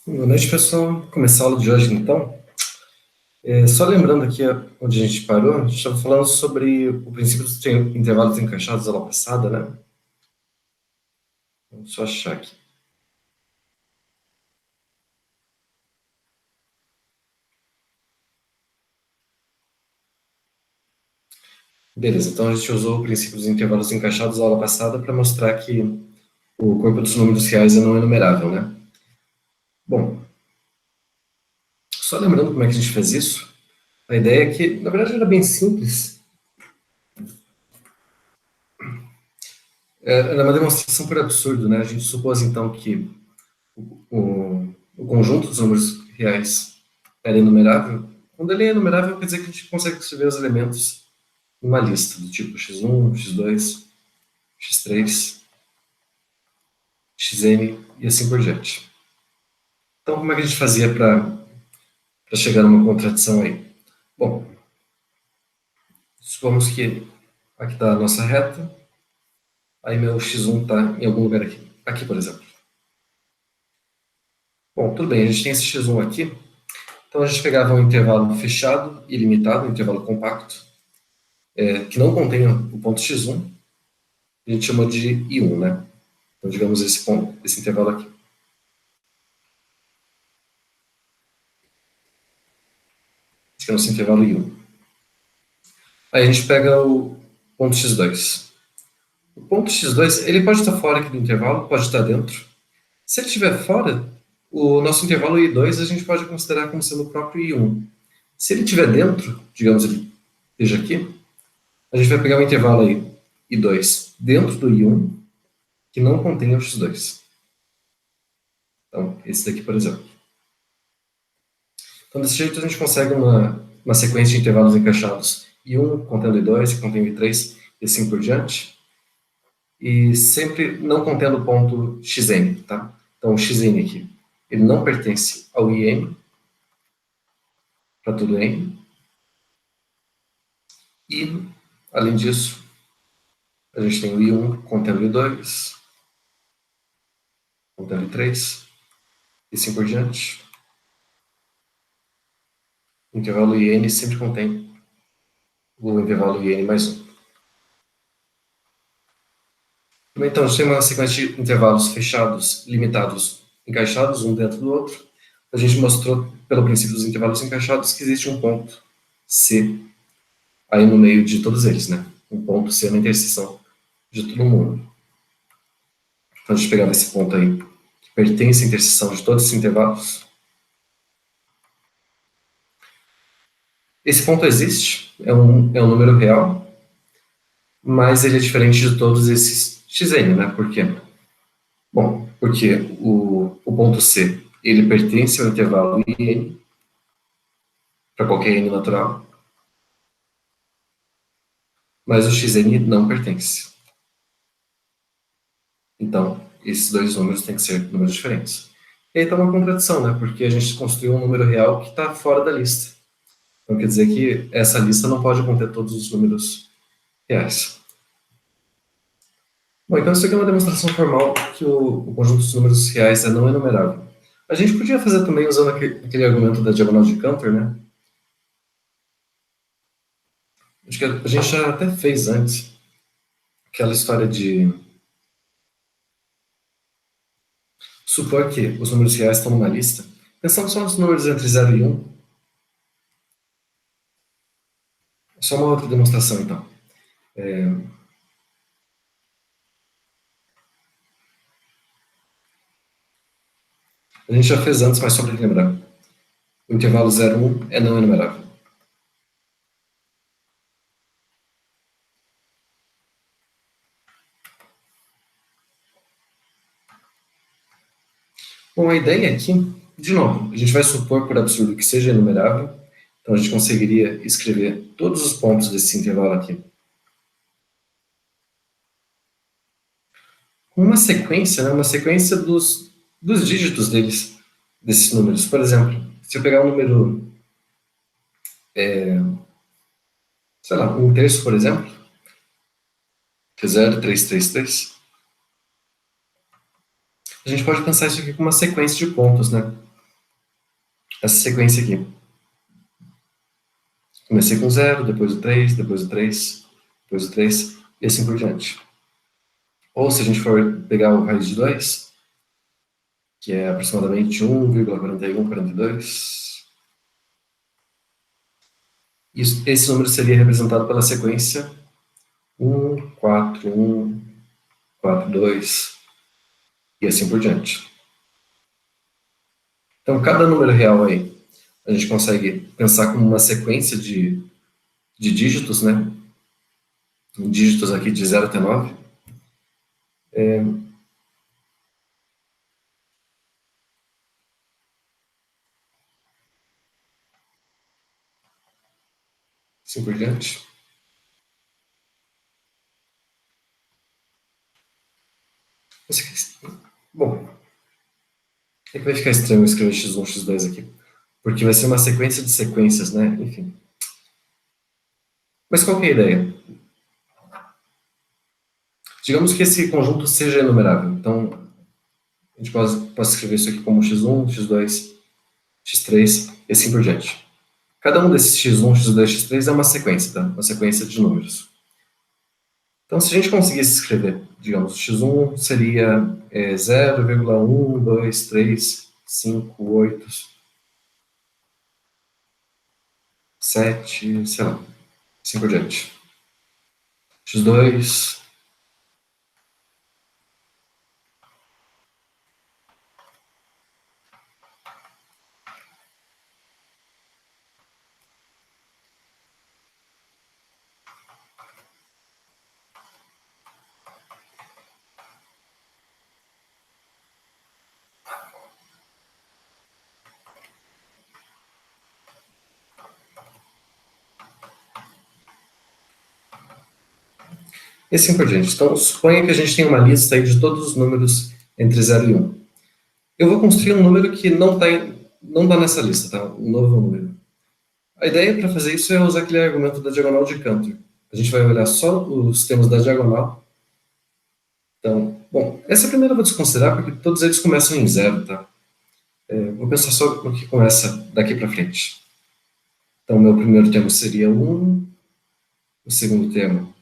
Boa noite, pessoal. Vou começar a aula de hoje, então. Só lembrando aqui onde a gente parou, a gente estava falando sobre o princípio dos intervalos encaixados da aula passada, né? Vamos só achar aqui. Beleza, então a gente usou o princípio dos intervalos encaixados da aula passada para mostrar que o corpo dos números reais é não enumerável, né? Bom, só lembrando como é que a gente fez isso, a ideia é que, na verdade, era bem simples. Era uma demonstração por absurdo, né? A gente supôs, então, que o conjunto dos números reais era enumerável. Quando ele é enumerável, quer dizer que a gente consegue escrever os elementos em uma lista, do tipo x1, x2, x3, xn e assim por diante. Então, como é que a gente fazia para chegar numa contradição aí? Bom, supomos que aqui está a nossa reta, aí meu x1 está em algum lugar aqui. Aqui, por exemplo. Bom, tudo bem, a gente tem esse x1 aqui, então a gente pegava um intervalo fechado, ilimitado, um intervalo compacto, que não contenha o ponto x1, a gente chamou de I1, né? Então, digamos esse ponto, esse intervalo aqui. Esse é o nosso intervalo I1. Aí a gente pega o ponto x2. O ponto x2, ele pode estar fora aqui do intervalo, pode estar dentro. Se ele estiver fora, o nosso intervalo I2 a gente pode considerar como sendo o próprio I1. Se ele estiver dentro, digamos ele esteja aqui, a gente vai pegar o intervalo aí, I2, dentro do I1, que não contém o x2. Então, esse daqui, por exemplo. Então, desse jeito, a gente consegue uma sequência de intervalos encaixados. I1 contendo I2, que contém I3, e assim por diante. E sempre não contendo o ponto xn, tá? Então, o xn aqui, ele não pertence ao IN, para tudo n. E, além disso, a gente tem o I1 contendo I2, contendo I3, e assim por diante. O intervalo IN sempre contém o intervalo IN mais 1. Então, a gente tem uma sequência de intervalos fechados, limitados, encaixados, um dentro do outro. A gente mostrou, pelo princípio dos intervalos encaixados, que existe um ponto C aí no meio de todos eles, né? Um ponto C na interseção de todo mundo. Então, a gente pegava esse ponto aí, que pertence à interseção de todos esses intervalos. Esse ponto existe, é um número real, mas ele é diferente de todos esses xn, né? Por quê? Bom, porque o ponto C, ele pertence ao intervalo IN, para qualquer n natural, mas o xn não pertence. Então, esses dois números têm que ser números diferentes. E aí está uma contradição, né? Porque a gente construiu um número real que está fora da lista. Então quer dizer que essa lista não pode conter todos os números reais. Bom, então isso aqui é uma demonstração formal que o conjunto dos números reais é não enumerável. A gente podia fazer também usando aquele argumento da diagonal de Cantor, né? Acho que a gente já até fez antes aquela história de supor que os números reais estão numa lista. Pensando só nos números entre 0 e 1, só uma outra demonstração então. A gente já fez antes, mas só para lembrar. O intervalo 0, 1 é não enumerável. Bom, a ideia aqui, de novo, a gente vai supor por absurdo que seja enumerável, então a gente conseguiria escrever todos os pontos desse intervalo aqui com uma sequência, né, uma sequência dos dígitos deles, desses números. Por exemplo, se eu pegar um número, sei lá, 1/3, por exemplo, que é 0,333, a gente pode pensar isso aqui como uma sequência de pontos, né? essa sequência aqui. Comecei com 0, depois o 3, depois o 3, depois o 3, e assim por diante. Ou se a gente for pegar o raiz de 2, que é aproximadamente 1,4142, esse número seria representado pela sequência 1, 4, 1, 4, 2, e assim por diante. Então, cada número real aí, a gente consegue pensar como uma sequência de dígitos, né? Dígitos aqui de 0 até 9. Assim por diante. Bom, é que vai ficar estranho escrever x1, x2 aqui. Porque vai ser uma sequência de sequências, né? Enfim. Mas qual que é a ideia? Digamos que esse conjunto seja enumerável. Então, a gente pode escrever isso aqui como x1, x2, x3 e assim por diante. Cada um desses x1, x2, x3 é uma sequência, tá? Uma sequência de números. Então, se a gente conseguisse escrever, digamos, x1 seria 0,1, 2, 3, 5, 8, 7, sei lá, assim por diante. X2. E assim por diante. Então, suponha que a gente tem uma lista aí de todos os números entre 0 e 1. Eu vou construir um número que não tá nessa lista, tá? Um novo número. A ideia para fazer isso é usar aquele argumento da diagonal de Cantor. A gente vai olhar só os termos da diagonal. Então, bom, essa primeira eu vou desconsiderar porque todos eles começam em 0, tá? Vou pensar só no que começa daqui para frente. Então, meu primeiro termo seria 1, o segundo termo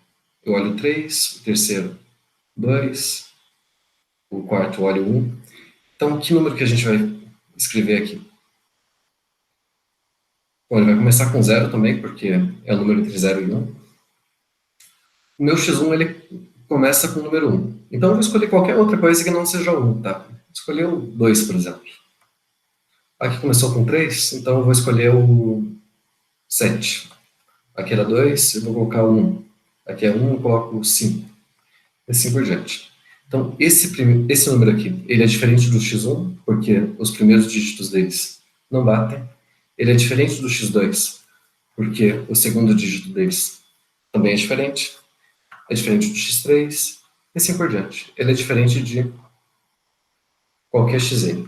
eu olho 3, o terceiro 2, o quarto eu olho 1. Então, que número que a gente vai escrever aqui? Bom, ele vai começar com 0 também, porque é o número entre 0 e 1. O meu x1 ele começa com o número 1. Então, eu vou escolher qualquer outra coisa que não seja 1, tá? Vou escolher o 2, por exemplo. Aqui começou com 3, então eu vou escolher o 7. Aqui era 2, eu vou colocar o 1. Aqui é 1, eu coloco o 5. E assim por diante. Então, esse número aqui, ele é diferente do x1, porque os primeiros dígitos deles não batem. Ele é diferente do x2, porque o segundo dígito deles também é diferente. É diferente do x3, e assim por diante. Ele é diferente de qualquer xn.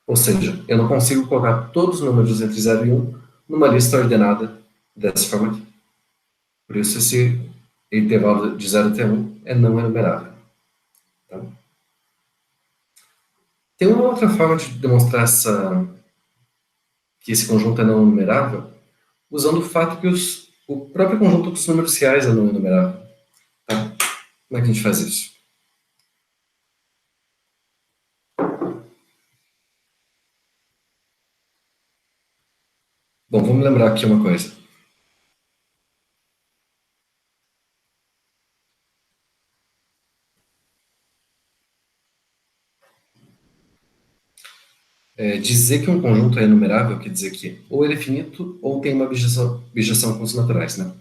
Ou seja, eu não consigo colocar todos os números entre 0 e 1 numa lista ordenada dessa forma aqui. Por isso, esse intervalo de 0 até 1 é não enumerável. Tá? Tem uma outra forma de demonstrar que esse conjunto é não enumerável, usando o fato que o próprio conjunto dos números reais é não enumerável. Tá? Como é que a gente faz isso? Bom, vamos lembrar aqui uma coisa. Dizer que um conjunto é enumerável quer dizer que ou ele é finito ou tem uma bijeção com os naturais, né?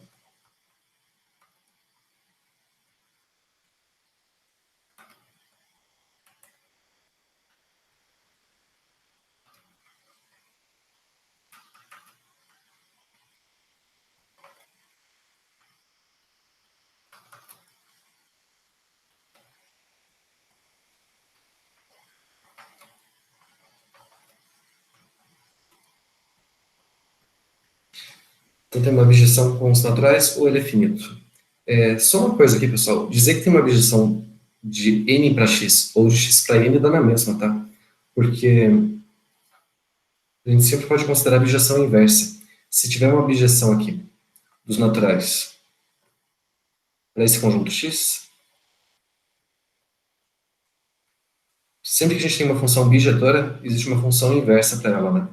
Então tem uma bijeção com os naturais ou ele é finito. Só uma coisa aqui, pessoal. Dizer que tem uma bijeção de n para x ou de x para n dá na mesma, tá? Porque a gente sempre pode considerar a abjeção inversa. Se tiver uma abjeção aqui dos naturais para esse conjunto x, sempre que a gente tem uma função bijetora, existe uma função inversa para ela, né?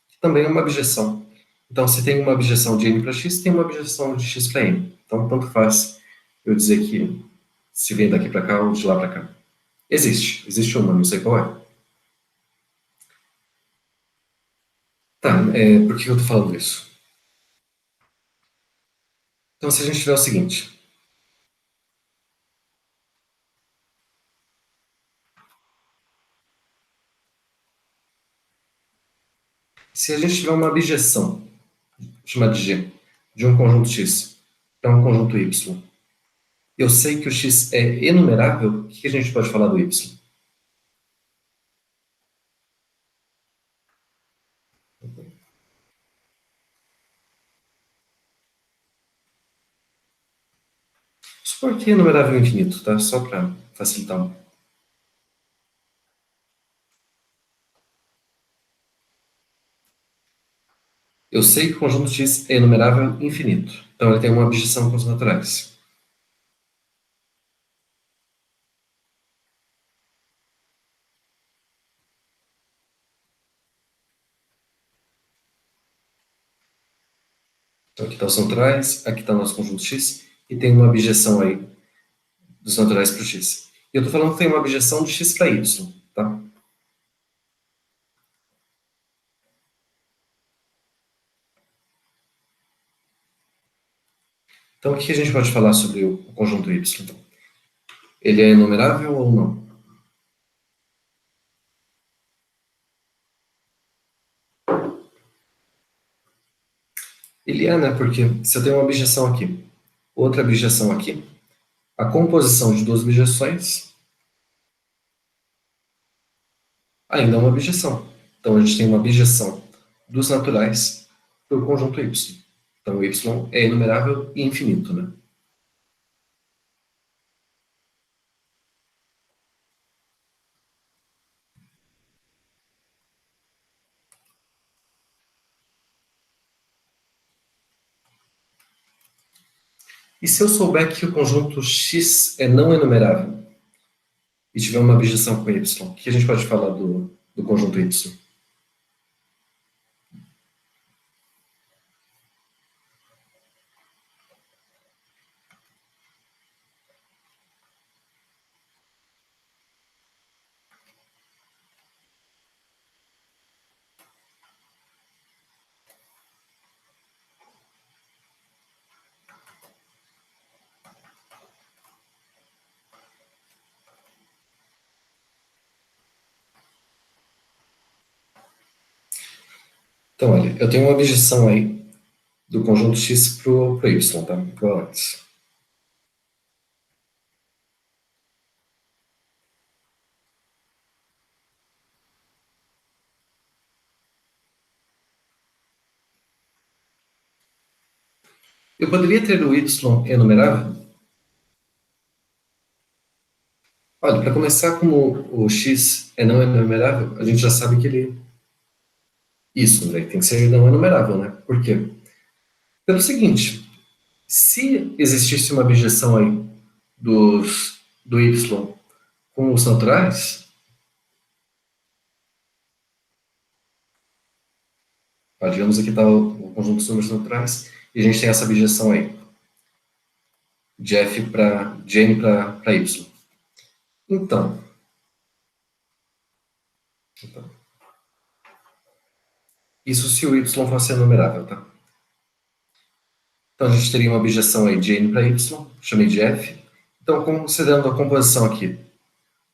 Que também é uma abjeção. Então, se tem uma abjeção de n para x, tem uma abjeção de x para n. Então, tanto faz eu dizer que se vem daqui para cá ou de lá para cá. Existe uma, não sei qual é. Tá, por que eu estou falando isso? Então, se a gente tiver o seguinte, se a gente tiver uma abjeção, chamada de G, de um conjunto X para um conjunto Y, eu sei que o X é enumerável, o que a gente pode falar do Y? Supor que é enumerável infinito, tá? Só para facilitar. Eu sei que o conjunto X é enumerável infinito. Então ele tem uma abjeção com os naturais. Então aqui estão os naturais, aqui está o nosso conjunto X, e tem uma abjeção aí dos naturais para o X. E eu estou falando que tem uma abjeção de X para Y, tá? Então o que a gente pode falar sobre o conjunto Y? Ele é enumerável ou não? Ele é, né? Porque se eu tenho uma abjeção aqui, outra abjeção aqui, a composição de duas objeções ainda é uma objeção. Então a gente tem uma objeção dos naturais para o conjunto Y. Então o Y é enumerável e infinito, né? E se eu souber que o conjunto X é não enumerável e tiver uma abjeção com Y, o que a gente pode falar do conjunto Y? Então, olha, eu tenho uma abjeção aí do conjunto X para o Y, tá? Igual antes. Eu poderia ter o Y enumerável? Olha, para começar, como o X é não enumerável, a gente já sabe que ele. Isso, né? Tem que ser não enumerável, né? Por quê? Pelo seguinte, se existisse uma abjeção aí do Y com os naturais, digamos aqui está o conjunto de números naturais, e a gente tem essa abjeção aí, de N para Y. Então, então, isso se o Y fosse enumerável, tá? Então a gente teria uma abjeção aí de N para Y, chamei de F. Então, considerando a composição aqui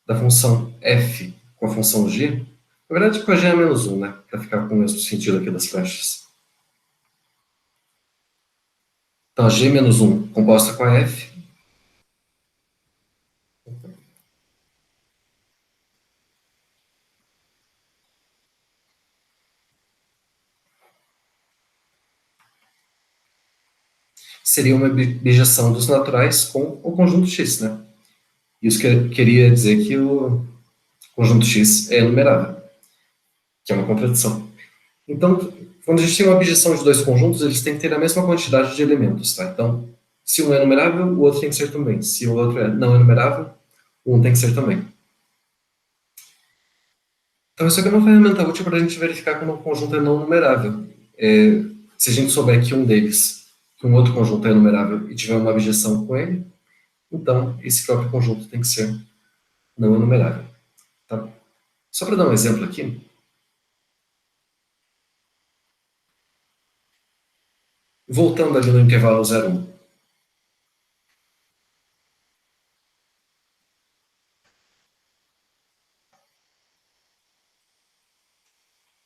da função f com a função g, na verdade com a g é menos 1, né? Para ficar com o mesmo sentido aqui das flechas. Então, a g menos 1 composta com a f seria uma bijeção dos naturais com o conjunto x, né? Isso queria dizer que o conjunto x é enumerável, que é uma contradição. Então, quando a gente tem uma objeção de dois conjuntos, eles têm que ter a mesma quantidade de elementos, tá? Então, se um é numerável, o outro tem que ser também. Se o outro não é numerável, um tem que ser também. Então, isso aqui é uma ferramenta útil para a gente verificar como um conjunto é não numerável. Se a gente souber que um deles, que um outro conjunto é numerável e tiver uma objeção com ele, então esse próprio conjunto tem que ser não enumerável. Tá? Só para dar um exemplo aqui, voltando ali no intervalo 0,1.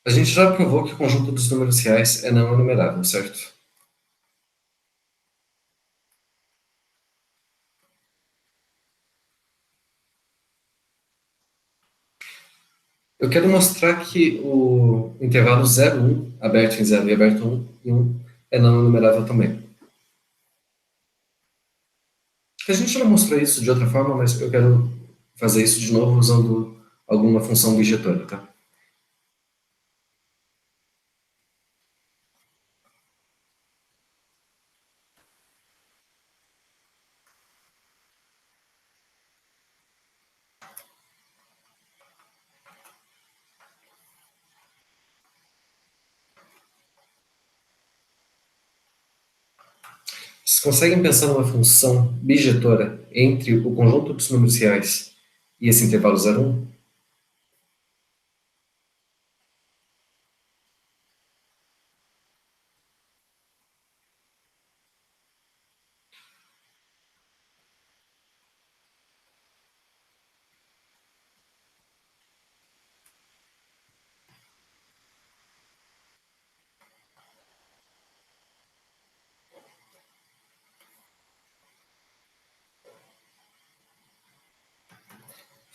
A gente já provou que o conjunto dos números reais é não enumerável, certo? Eu quero mostrar que o intervalo 0,1, aberto em 0 e aberto em 1, é não enumerável também. A gente não mostrou isso de outra forma, mas eu quero fazer isso de novo usando alguma função bijetória, tá? Vocês conseguem pensar numa função bijetora entre o conjunto dos números reais e esse intervalo 0,1?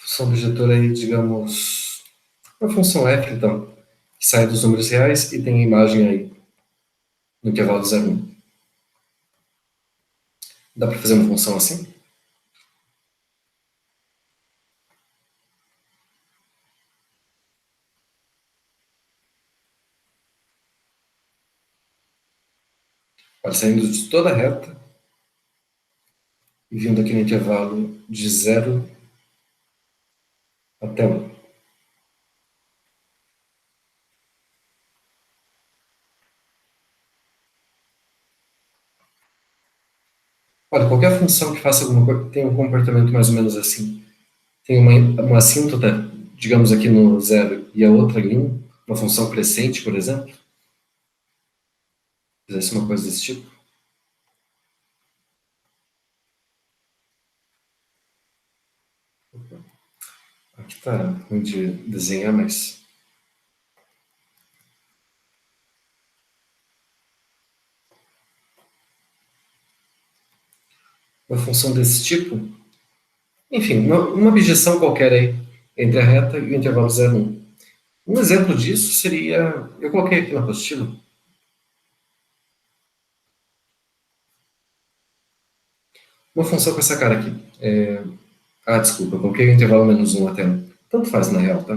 Função bijetora aí, digamos, uma função f, então, que sai dos números reais e tem a imagem aí no intervalo 0,1. Dá para fazer uma função assim? Olha, saindo de toda a reta e vindo aqui no intervalo de 0 até 1. Olha, qualquer função que faça alguma coisa tem um comportamento mais ou menos assim. Tem uma assíntota, digamos aqui no 0 e a outra em 1, uma função crescente, por exemplo. Fizesse uma coisa desse tipo. Aqui está ruim de desenhar, mas uma função desse tipo. Enfim, uma objeção qualquer aí entre a reta e o intervalo 0, 1. Um exemplo disso seria, eu coloquei aqui na apostila, uma função com essa cara aqui. Desculpa, eu coloquei o intervalo menos 1 até 1. Tanto faz na real, tá?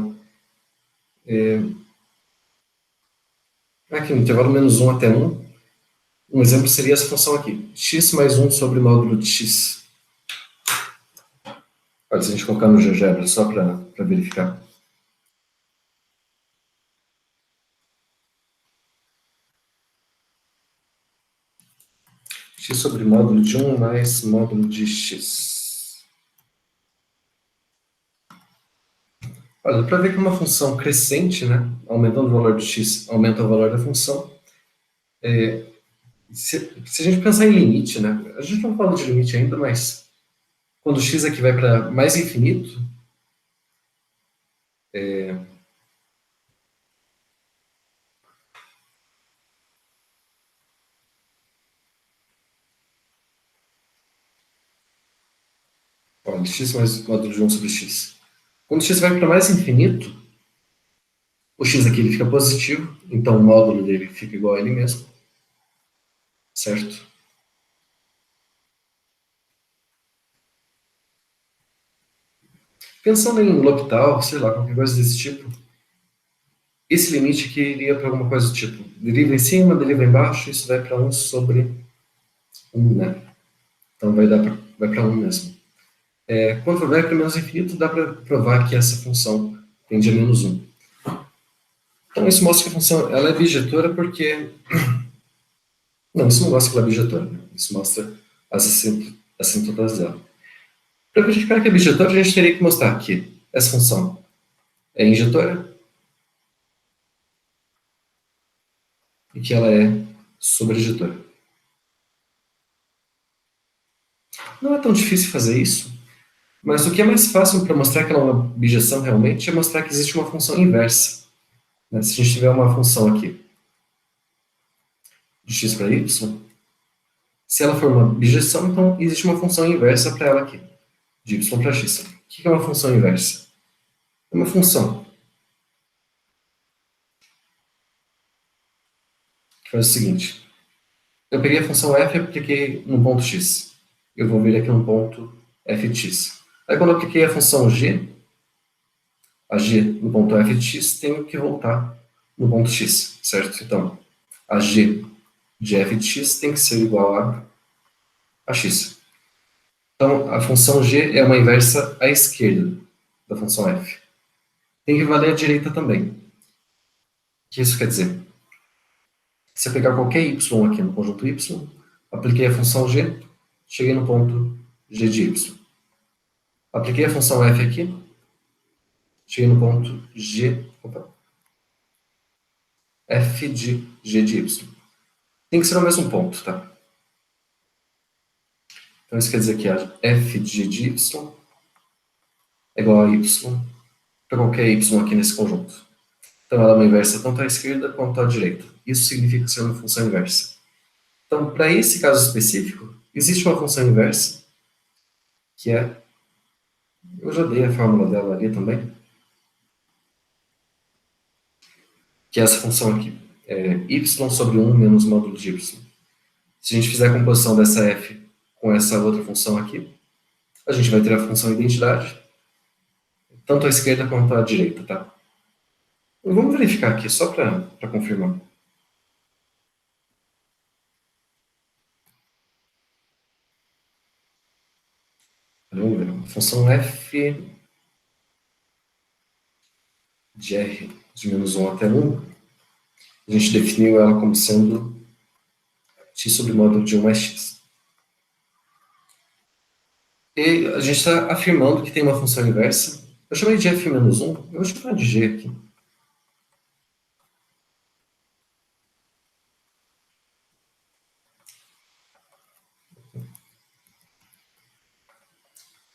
Aqui, no intervalo menos 1 até 1, um exemplo seria essa função aqui. X mais 1 sobre módulo de x. Olha, se a gente colocar no GeoGebra só para verificar. X sobre módulo de 1 mais módulo de x. Olha, para ver que uma função crescente, né, aumentando o valor de x, aumenta o valor da função. Se a gente pensar em limite, né, a gente não fala de limite ainda, mas quando x aqui vai para mais infinito, olha, x mais módulo de 1 sobre x. Quando x vai para mais infinito, o x aqui ele fica positivo, então o módulo dele fica igual a ele mesmo, certo? Pensando em L'Hopital, sei lá, qualquer coisa desse tipo, esse limite aqui iria para alguma coisa do tipo deriva em cima, deriva embaixo, isso vai para 1 sobre 1, né? Então vai para 1 mesmo. Quando vai para menos infinito, dá para provar que essa função tende a menos 1. Então isso mostra que a função ela é bijetora porque... Não, isso não mostra que ela é bijetora, né? Isso mostra as assintotras dela. Para verificar que é bijetora, a gente teria que mostrar que essa função é injetora e que ela é sobrejetora. Não é tão difícil fazer isso, mas o que é mais fácil para mostrar que ela é uma bijeção realmente é mostrar que existe uma função inversa, né? Se a gente tiver uma função aqui de x para y, se ela for uma bijeção, então existe uma função inversa para ela aqui, de y para x. O que é uma função inversa? É uma função que faz o seguinte: eu peguei a função f e apliquei no ponto x. Eu vou vir aqui no ponto f de x. Aí quando eu apliquei a função g, a g no ponto f de x, tenho que voltar no ponto x, certo? Então, a g de f de x tem que ser igual a x. Então, a função g é uma inversa à esquerda da função f. Tem que valer à direita também. O que isso quer dizer? Se eu pegar qualquer y aqui no conjunto y, apliquei a função g, cheguei no ponto g de y. Apliquei a função f aqui, cheguei no ponto f de g de y. Tem que ser o mesmo ponto, tá? Então isso quer dizer que a f de g de y é igual a y para qualquer y aqui nesse conjunto. Então ela é uma inversa tanto à esquerda quanto à direita. Isso significa ser uma função inversa. Então, para esse caso específico, existe uma função inversa, que é... Eu já dei a fórmula dela ali também. Que é essa função aqui. Y sobre 1 menos módulo de y. Se a gente fizer a composição dessa f com essa outra função aqui, a gente vai ter a função identidade, tanto à esquerda quanto à direita, tá? Vamos verificar aqui, só para confirmar. Vamos ver. A função f de r de menos 1 até 1, a gente definiu ela como sendo x sobre módulo de 1 mais x. E a gente está afirmando que tem uma função inversa. Eu chamei de f menos 1, eu vou chamar de g aqui.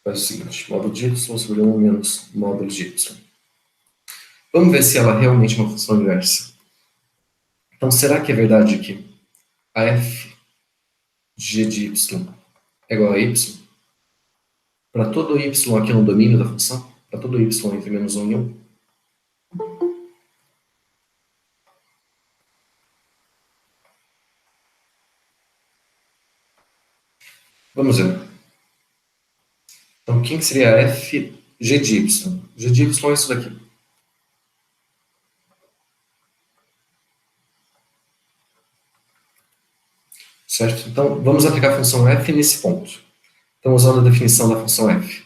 Faz o seguinte, módulo de y sobre 1 menos módulo de y. Vamos ver se ela é realmente uma função inversa. Então, será que é verdade que a f de g de y é igual a y para todo y aqui no domínio da função? Para todo y entre menos 1 e 1? Vamos ver. Então, quem seria a f g de y? G de y é isso daqui. Certo? Então, vamos aplicar a função f nesse ponto. Então, usando a definição da função f.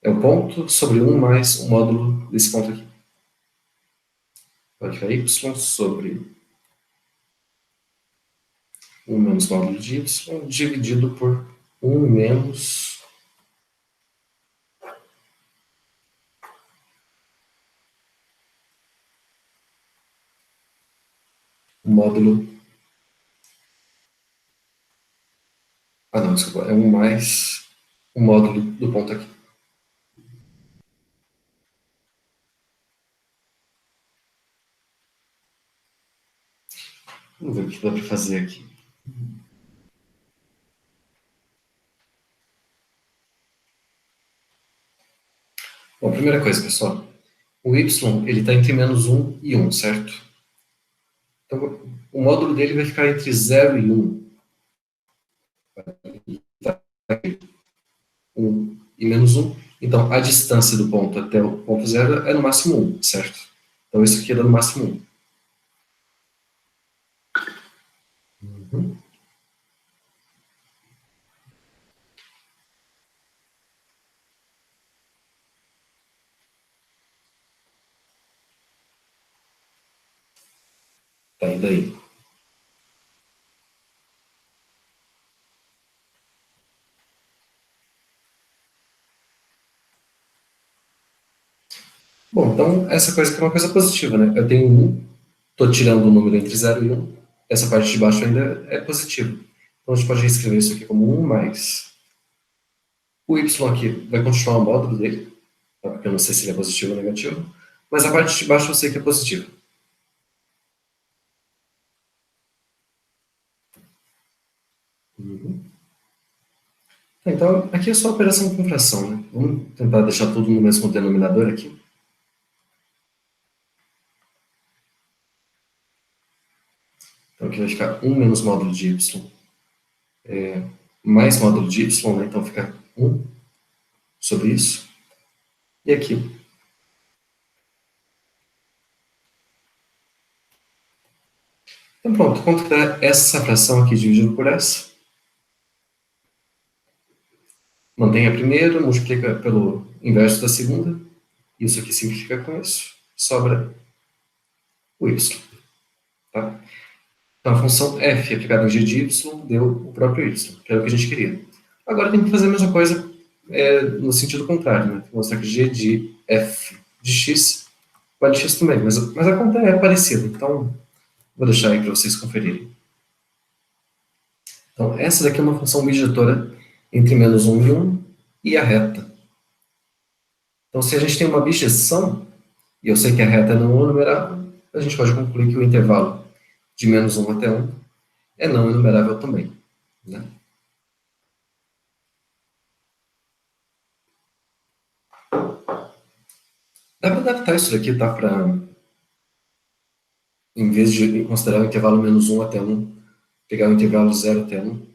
É o ponto sobre 1 mais o módulo desse ponto aqui. Vai ficar y sobre 1 menos módulo de y dividido por 1 menos o módulo... Ah, não, desculpa. É 1 mais o módulo do ponto aqui. Vamos ver o que dá para fazer aqui. Bom, primeira coisa, pessoal. O y ele está entre menos 1 e 1, certo? Então, o módulo dele vai ficar entre 0 e 1. 1 e menos 1. Então, a distância do ponto até o ponto 0 é no máximo 1, certo? Então isso aqui dá no máximo 1. Uhum. Tá, e daí? Bom, então essa coisa aqui é uma coisa positiva, né? Eu tenho 1, estou tirando o número entre 0 e 1, essa parte de baixo ainda é positiva. Então a gente pode reescrever isso aqui como 1 mais o y aqui vai continuar o módulo dele, tá? Porque eu não sei se ele é positivo ou negativo, mas a parte de baixo eu sei que é positiva. Uhum. Então, aqui é só operação com fração, né? Vamos tentar deixar tudo no mesmo denominador aqui. Então, aqui vai ficar 1 menos módulo de y mais módulo de y, né? Então fica 1 sobre isso. E aqui. Então pronto, quanto que dá essa fração aqui dividido por essa? Mantém a primeira, multiplica pelo inverso da segunda. Isso aqui simplifica com isso. Sobra o y. Tá? Então a função f aplicada em g de y deu o próprio y, que era o que a gente queria. Agora tem que fazer a mesma coisa no sentido contrário. Né? Mostrar que g de f de x vale x também, mas a conta é parecida. Então vou deixar aí para vocês conferirem. Então, essa daqui é uma função mediatora entre menos 1 e 1 e a reta. Então, se a gente tem uma bijeção, e eu sei que a reta não é numerável, a gente pode concluir que o intervalo de menos 1 até 1 é não enumerável também. Né? Dá para adaptar isso daqui, tá? Para, em vez de considerar o intervalo menos 1 até 1, pegar o intervalo 0 até 1.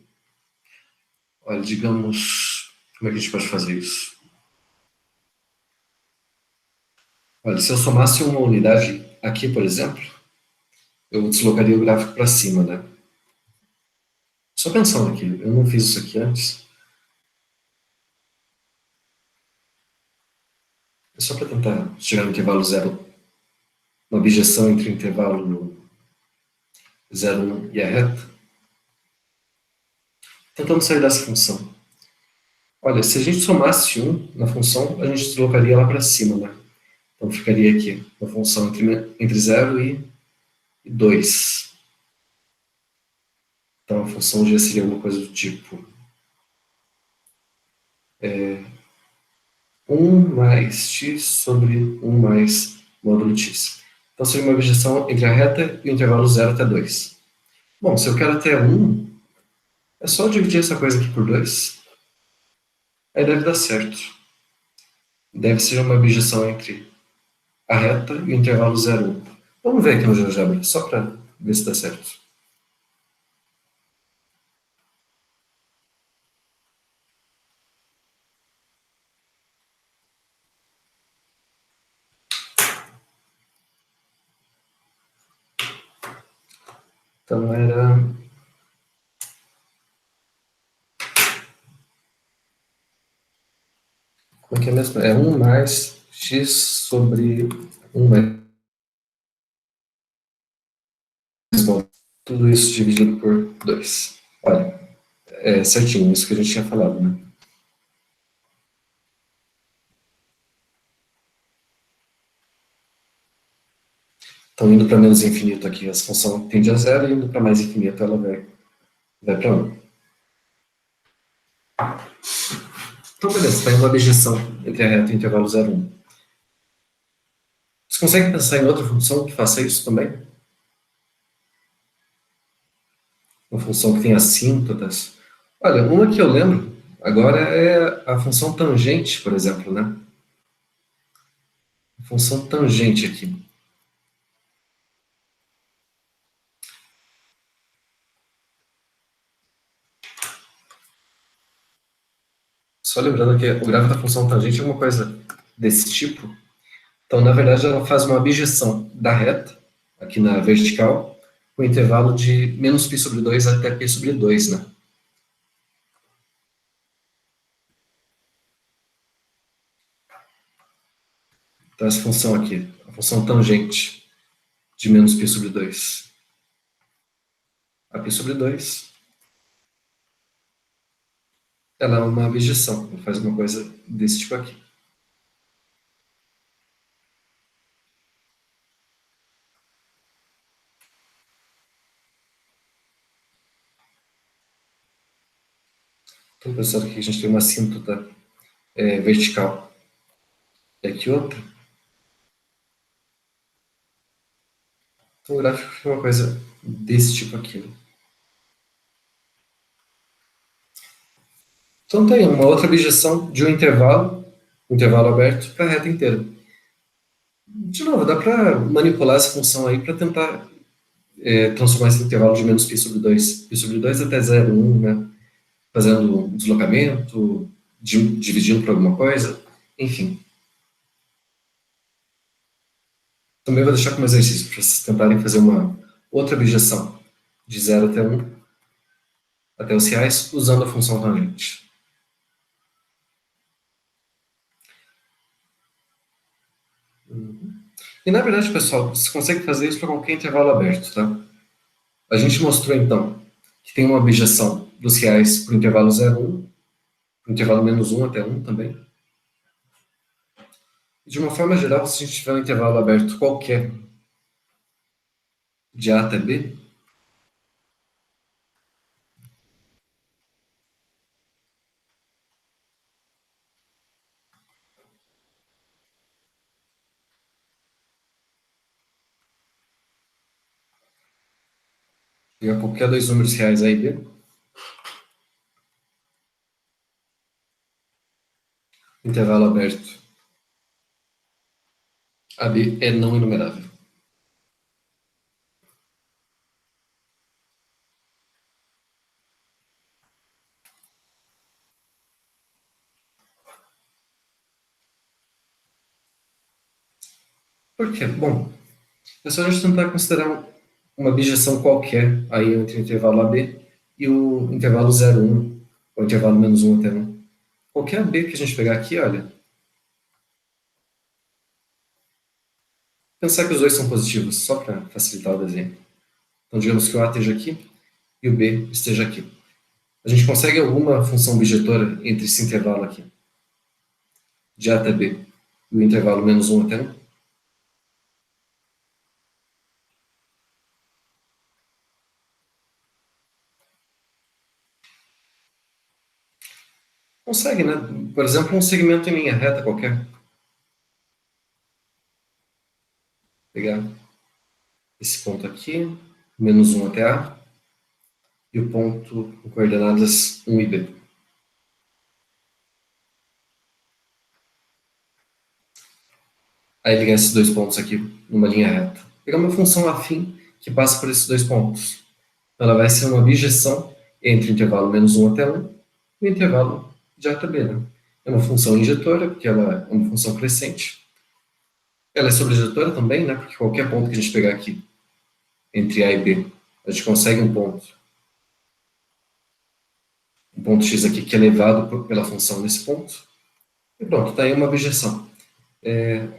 Olha, digamos, como é que a gente pode fazer isso? Olha, se eu somasse uma unidade aqui, por exemplo, eu deslocaria o gráfico para cima, né? Só pensando aqui, eu não fiz isso aqui antes. É só para tentar chegar no intervalo zero, uma objeção entre o intervalo 0 e 1 e a reta. Tentando sair dessa função. Olha, se a gente somasse 1 na função, a gente deslocaria lá para cima, né? Então ficaria aqui, uma função entre 0 e 2. Então a função já seria uma coisa do tipo 1 mais x sobre 1 mais módulo x. Então seria uma objeção entre a reta e o intervalo 0 até 2. Bom, se eu quero até 1, é só dividir essa coisa aqui por 2. Aí deve dar certo. Deve ser uma objeção entre a reta e o intervalo 0, 1. Vamos ver aqui no GeoGebra, só para ver se dá certo. Então era... Como é que é mesmo? É 1 mais x sobre 1 mais... Bom, tudo isso dividido por 2. Olha, é certinho, isso que a gente tinha falado, né? Então, indo para menos infinito aqui, essa função tende a zero, e indo para mais infinito, ela vai para 1. Então, beleza, está indo uma objeção entre a reta e o intervalo 0, 1. Você consegue pensar em outra função que faça isso também? Uma função que tem assíntotas? Olha, uma que eu lembro agora é a função tangente, por exemplo, né? A função tangente aqui. Só lembrando que o gráfico da função tangente é uma coisa desse tipo. Então, na verdade, ela faz uma abjeção da reta, aqui na vertical, com intervalo de menos π sobre 2 até π sobre 2, né? Então, essa função aqui, a função tangente de menos π sobre 2 a π sobre 2, ela é uma abjeção, ela faz uma coisa desse tipo aqui. Então, pensando que a gente tem uma assíntota vertical e aqui outra, então o gráfico fica uma coisa desse tipo aqui. Né? Então tem uma outra abjeção de um intervalo aberto para a reta inteira. De novo, dá para manipular essa função aí para tentar transformar esse intervalo de menos π sobre 2, π sobre 2 até 0,1, né? Fazendo um deslocamento, dividindo por alguma coisa, enfim. Também vou deixar como exercício para vocês tentarem fazer uma outra abjeção de 0 até 1, até os reais, usando a função tangente. E na verdade, pessoal, você consegue fazer isso para qualquer intervalo aberto, tá? A gente mostrou então que tem uma abjeção dos reais para o intervalo 0,1, para o intervalo menos 1 até 1 também. De uma forma geral, se a gente tiver um intervalo aberto qualquer de A até B, pegar qualquer dois números reais A e B, intervalo aberto AB é não enumerável. Por quê? Bom, é só a gente tentar considerar uma abjeção qualquer aí entre o intervalo AB e o intervalo 0,1, ou intervalo menos 1 até 1. Qualquer AB que a gente pegar aqui, olha, pensar que os dois são positivos, só para facilitar o desenho. Então, digamos que o A esteja aqui e o B esteja aqui. A gente consegue alguma função objetora entre esse intervalo aqui, de A até B, e o intervalo menos 1 até 1? Consegue, né? Por exemplo, um segmento em linha reta qualquer. Pegar esse ponto aqui, menos 1 até A, e o ponto com coordenadas 1 e B. Aí ligar esses dois pontos aqui numa linha reta. Pegar uma função afim que passa por esses dois pontos. Ela vai ser uma bijeção entre o intervalo menos 1 até 1 e o intervalo de A até B. Né? É uma função injetora, porque ela é uma função crescente. Ela é sobrejetora também, né? Porque qualquer ponto que a gente pegar aqui entre A e B, a gente consegue um ponto x aqui que é levado pela função nesse ponto. E pronto, está aí uma bijeção.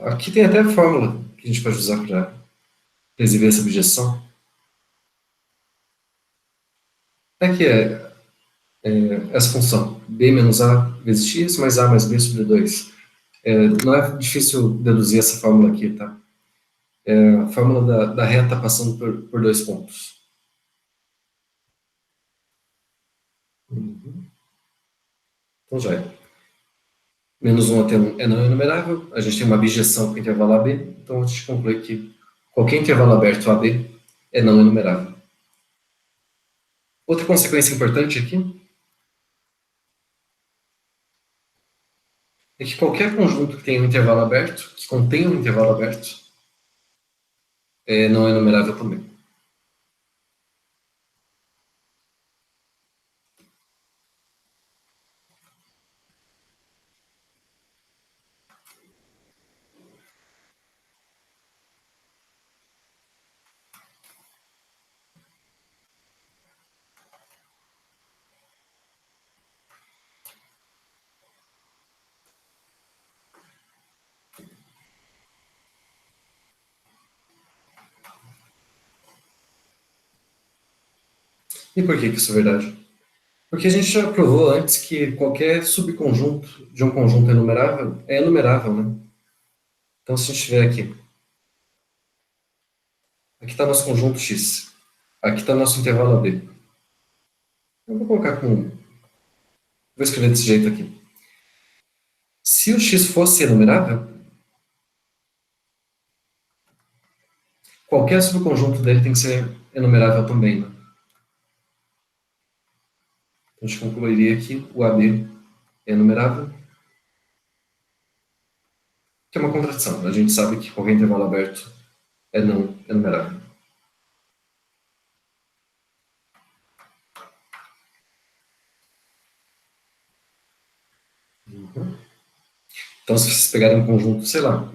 Aqui tem até a fórmula que a gente pode usar para resolver essa bijeção. É que essa função b menos a vezes x mais a mais b sobre 2. Não é difícil deduzir essa fórmula aqui, tá? É a fórmula da reta passando por dois pontos. Uhum. Então já é. Menos 1 até 1 é não enumerável. A gente tem uma bijeção com o intervalo AB. Então a gente conclui que qualquer intervalo aberto AB é não enumerável. Outra consequência importante aqui é que qualquer conjunto que tenha um intervalo aberto, que contenha um intervalo aberto, não é enumerável também. E por que isso é verdade? Porque a gente já provou antes que qualquer subconjunto de um conjunto enumerável é enumerável, né? Então, se a gente tiver aqui está nosso conjunto X, aqui está nosso intervalo AB. Eu vou colocar com. Vou escrever desse jeito aqui. Se o X fosse enumerável, qualquer subconjunto dele tem que ser enumerável também, né? Então, a gente concluiria que o AB é enumerável, que é uma contradição. A gente sabe que qualquer intervalo aberto é não enumerável. Então, se vocês pegarem um conjunto, sei lá,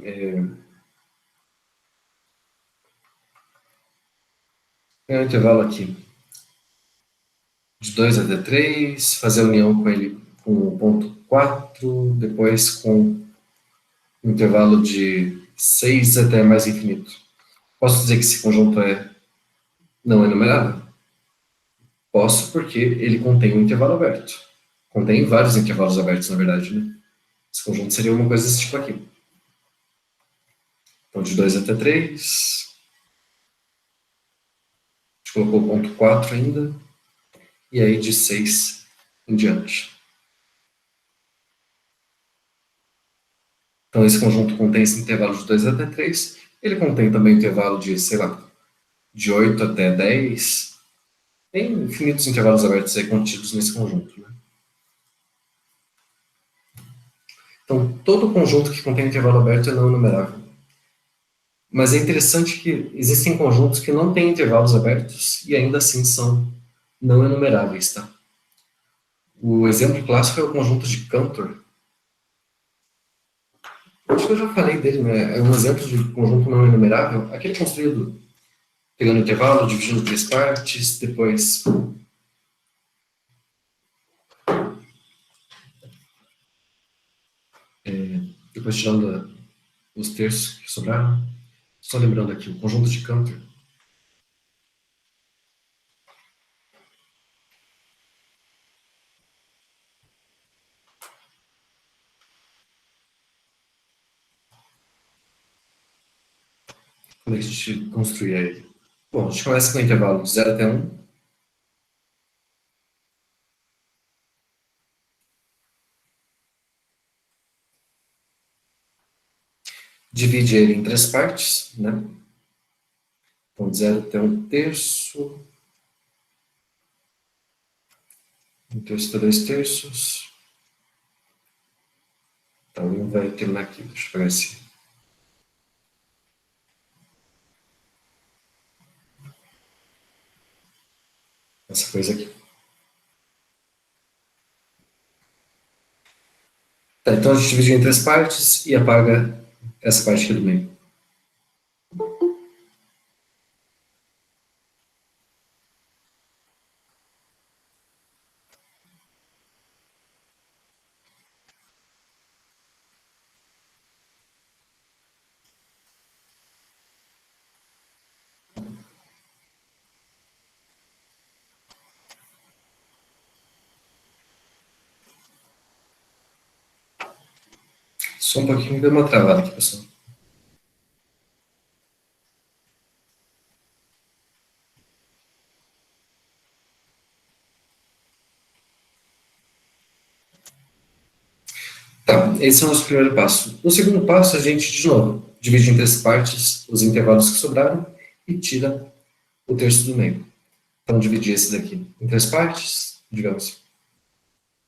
é um intervalo aqui de 2 até 3, fazer a união com ele com o ponto 4, depois com um intervalo de 6 até mais infinito. Posso dizer que esse conjunto é não enumerável? Posso, porque ele contém um intervalo aberto. Contém vários intervalos abertos, na verdade, né? Esse conjunto seria uma coisa desse tipo aqui. Então, de 2 até 3, a gente colocou o ponto 4 ainda, e aí de 6 em diante. Então, esse conjunto contém esse intervalo de 2 até 3. Ele contém também o intervalo de, sei lá, de 8 até 10. Tem infinitos intervalos abertos aí contidos nesse conjunto, né? Então, todo conjunto que contém intervalo aberto é não numerável. Mas é interessante que existem conjuntos que não têm intervalos abertos e ainda assim são não enumeráveis, tá? O exemplo clássico é o conjunto de Cantor. Acho que eu já falei dele, né? É um exemplo de conjunto não enumerável. Aquele construído pegando intervalo, dividindo três partes, depois tirando os terços que sobraram. Só lembrando aqui, o conjunto de Cantor. Como é que a gente construía ele? Bom, a gente começa com o intervalo de 0 até 1. Divide ele em três partes, né? Então, de 0 até 1 terço, 1 terço até 2 terços. Então, um vai terminar aqui. Deixa eu pegar essa coisa aqui. Tá, então, a gente divide em três partes e apaga essa parte aqui do meio. Só um pouquinho, deu uma travada aqui, pessoal. Tá, esse é o nosso primeiro passo. No segundo passo, a gente, de novo, divide em três partes os intervalos que sobraram e tira o terço do meio. Então, dividir esse daqui em três partes, digamos.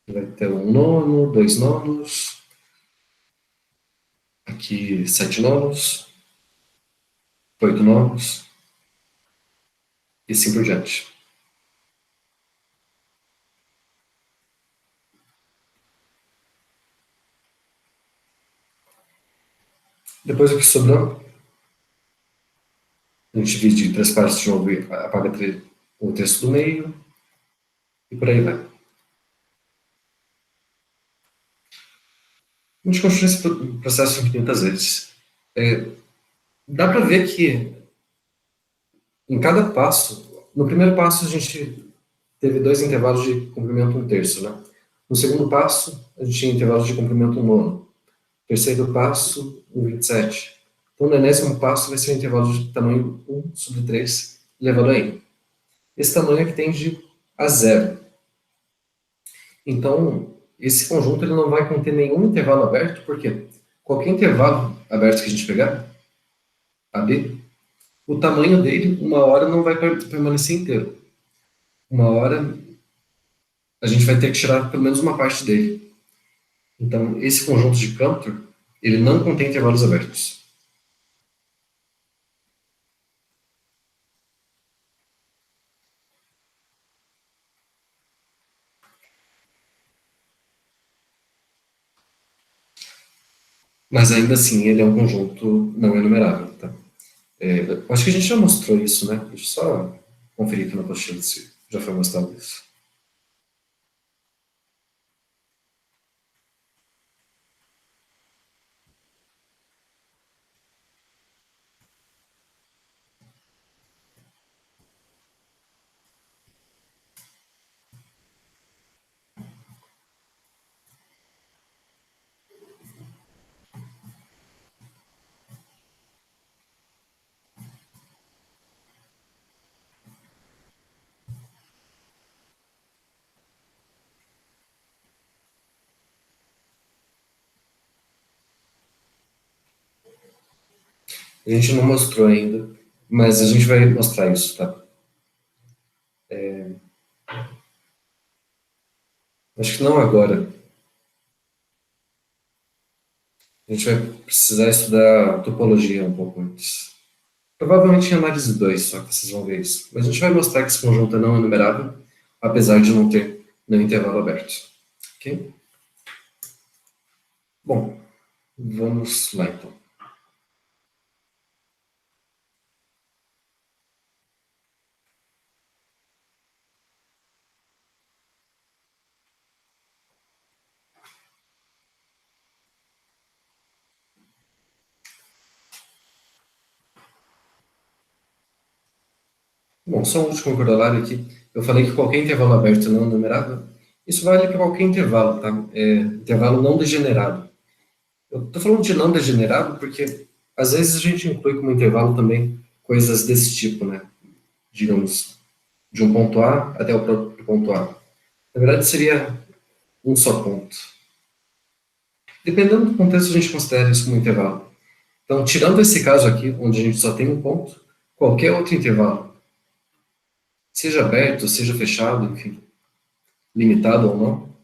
Vai ter um nono, dois nonos, aqui 7 nonos, 8 nonos, e assim por diante. Depois o que sobrou, a gente divide em três partes de novo e apaga o terço do meio, e por aí vai. A gente continua esse processo infinitas vezes. Dá para ver que em cada passo, no primeiro passo a gente teve dois intervalos de comprimento 1/3, né? No segundo passo, a gente tinha intervalos de comprimento 1/9. Terceiro passo, 1/27. Então, no enésimo passo, vai ser um intervalo de tamanho 1/3 elevado a n. Esse tamanho é que tende a zero. Então, esse conjunto ele não vai conter nenhum intervalo aberto, porque qualquer intervalo aberto que a gente pegar, AB, o tamanho dele, uma hora não vai permanecer inteiro. Uma hora a gente vai ter que tirar pelo menos uma parte dele. Então, esse conjunto de Cantor, ele não contém intervalos abertos. Mas ainda assim, ele é um conjunto não enumerável, tá? Acho que a gente já mostrou isso, né? Deixa eu só conferir aqui na apostila se já foi mostrado isso. A gente não mostrou ainda, mas a gente vai mostrar isso, tá? Acho que não agora. A gente vai precisar estudar topologia um pouco antes. Provavelmente em análise 2, só que vocês vão ver isso. Mas a gente vai mostrar que esse conjunto é não enumerável, apesar de não ter nenhum intervalo aberto. Ok? Bom, vamos lá então. Bom, só um último corolário aqui. Eu falei que qualquer intervalo aberto não enumerável. Isso vale para qualquer intervalo, tá? Intervalo não degenerado. Eu estou falando de não degenerado porque às vezes a gente inclui como intervalo também coisas desse tipo, né? Digamos, de um ponto A até o próprio ponto A. Na verdade, seria um só ponto. Dependendo do contexto, a gente considera isso como intervalo. Então, tirando esse caso aqui, onde a gente só tem um ponto, qualquer outro intervalo, seja aberto, seja fechado, enfim, limitado ou não,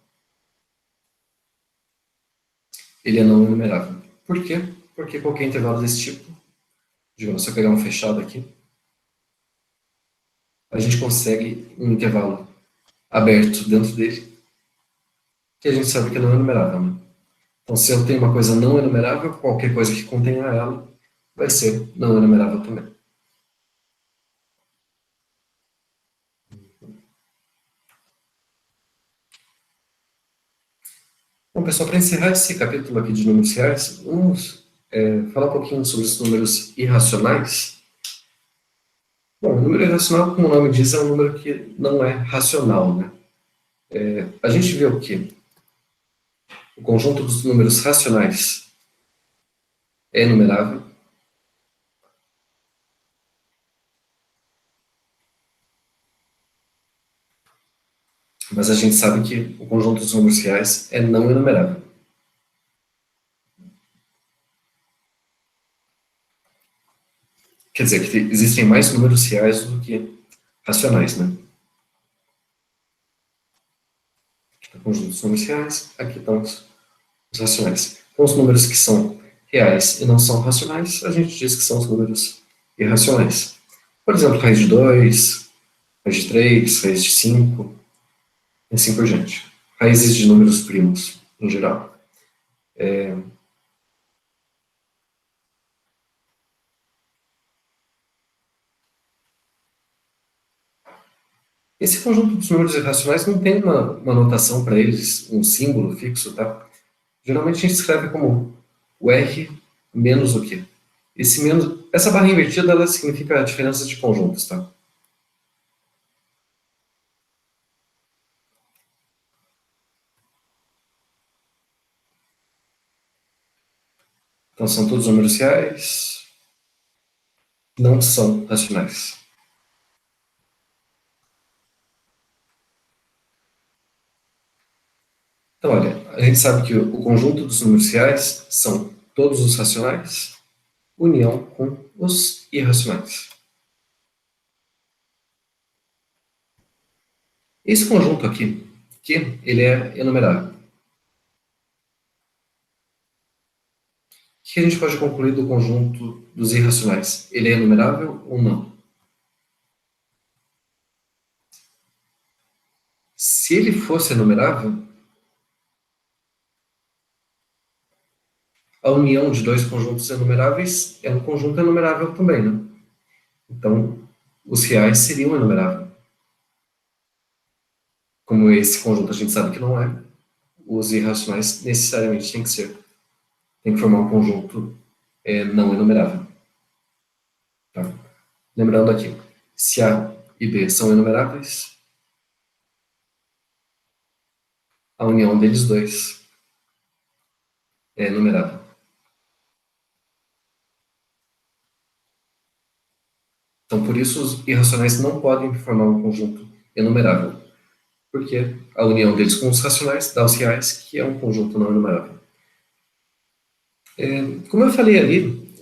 ele é não enumerável. Por quê? Porque qualquer intervalo desse tipo, digamos, se eu pegar um fechado aqui, a gente consegue um intervalo aberto dentro dele, que a gente sabe que não é enumerável, né? Então, se eu tenho uma coisa não enumerável, qualquer coisa que contenha ela vai ser não enumerável também. Bom, pessoal, para encerrar esse capítulo aqui de números reais, vamos falar um pouquinho sobre os números irracionais. Bom, o número irracional, como o nome diz, é um número que não é racional, né? A gente vê o quê? O conjunto dos números racionais é enumerável, mas a gente sabe que o conjunto dos números reais é não enumerável. Quer dizer, que existem mais números reais do que racionais, né? Aqui está o conjunto dos números reais, aqui estão os racionais. Então, os números que são reais e não são racionais, a gente diz que são os números irracionais. Por exemplo, raiz de 2, raiz de 3, raiz de 5, e assim por diante. Raízes de números primos, em geral. Esse conjunto dos números irracionais não tem uma notação para eles, um símbolo fixo, tá? Geralmente a gente escreve como o R menos o quê? Esse menos, essa barra invertida ela significa a diferença de conjuntos, tá? Então, são todos números reais, não são racionais. Então, olha, a gente sabe que o conjunto dos números reais são todos os racionais, união com os irracionais. Esse conjunto aqui, ele é enumerável. O que a gente pode concluir do conjunto dos irracionais? Ele é enumerável ou não? Se ele fosse enumerável, a união de dois conjuntos enumeráveis é um conjunto enumerável também, né? Então, os reais seriam enumeráveis. Como esse conjunto a gente sabe que não é, os irracionais necessariamente têm que ser. Tem que formar um conjunto não enumerável. Tá? Lembrando aqui, se A e B são enumeráveis, a união deles dois é enumerável. Então, por isso, os irracionais não podem formar um conjunto enumerável, porque a união deles com os racionais dá os reais, que é um conjunto não enumerável. Como eu falei ali,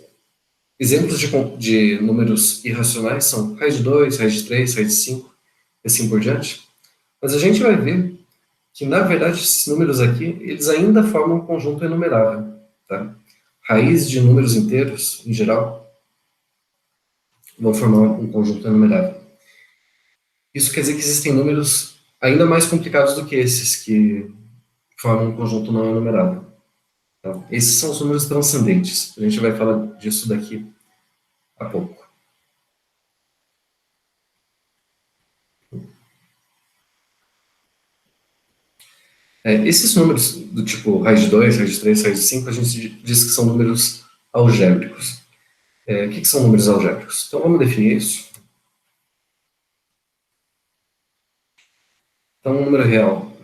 exemplos de números irracionais são raiz de 2, raiz de 3, raiz de 5, e assim por diante. Mas a gente vai ver que, na verdade, esses números aqui, eles ainda formam um conjunto enumerável. Tá? Raiz de números inteiros, em geral, vão formar um conjunto enumerável. Isso quer dizer que existem números ainda mais complicados do que esses, que formam um conjunto não enumerável. Tá? Esses são os números transcendentes. A gente vai falar disso daqui a pouco. Esses números do tipo raiz de 2, raiz de 3, raiz de 5, a gente diz que são números algébricos. O que são números algébricos? Então vamos definir isso. Então, um número real,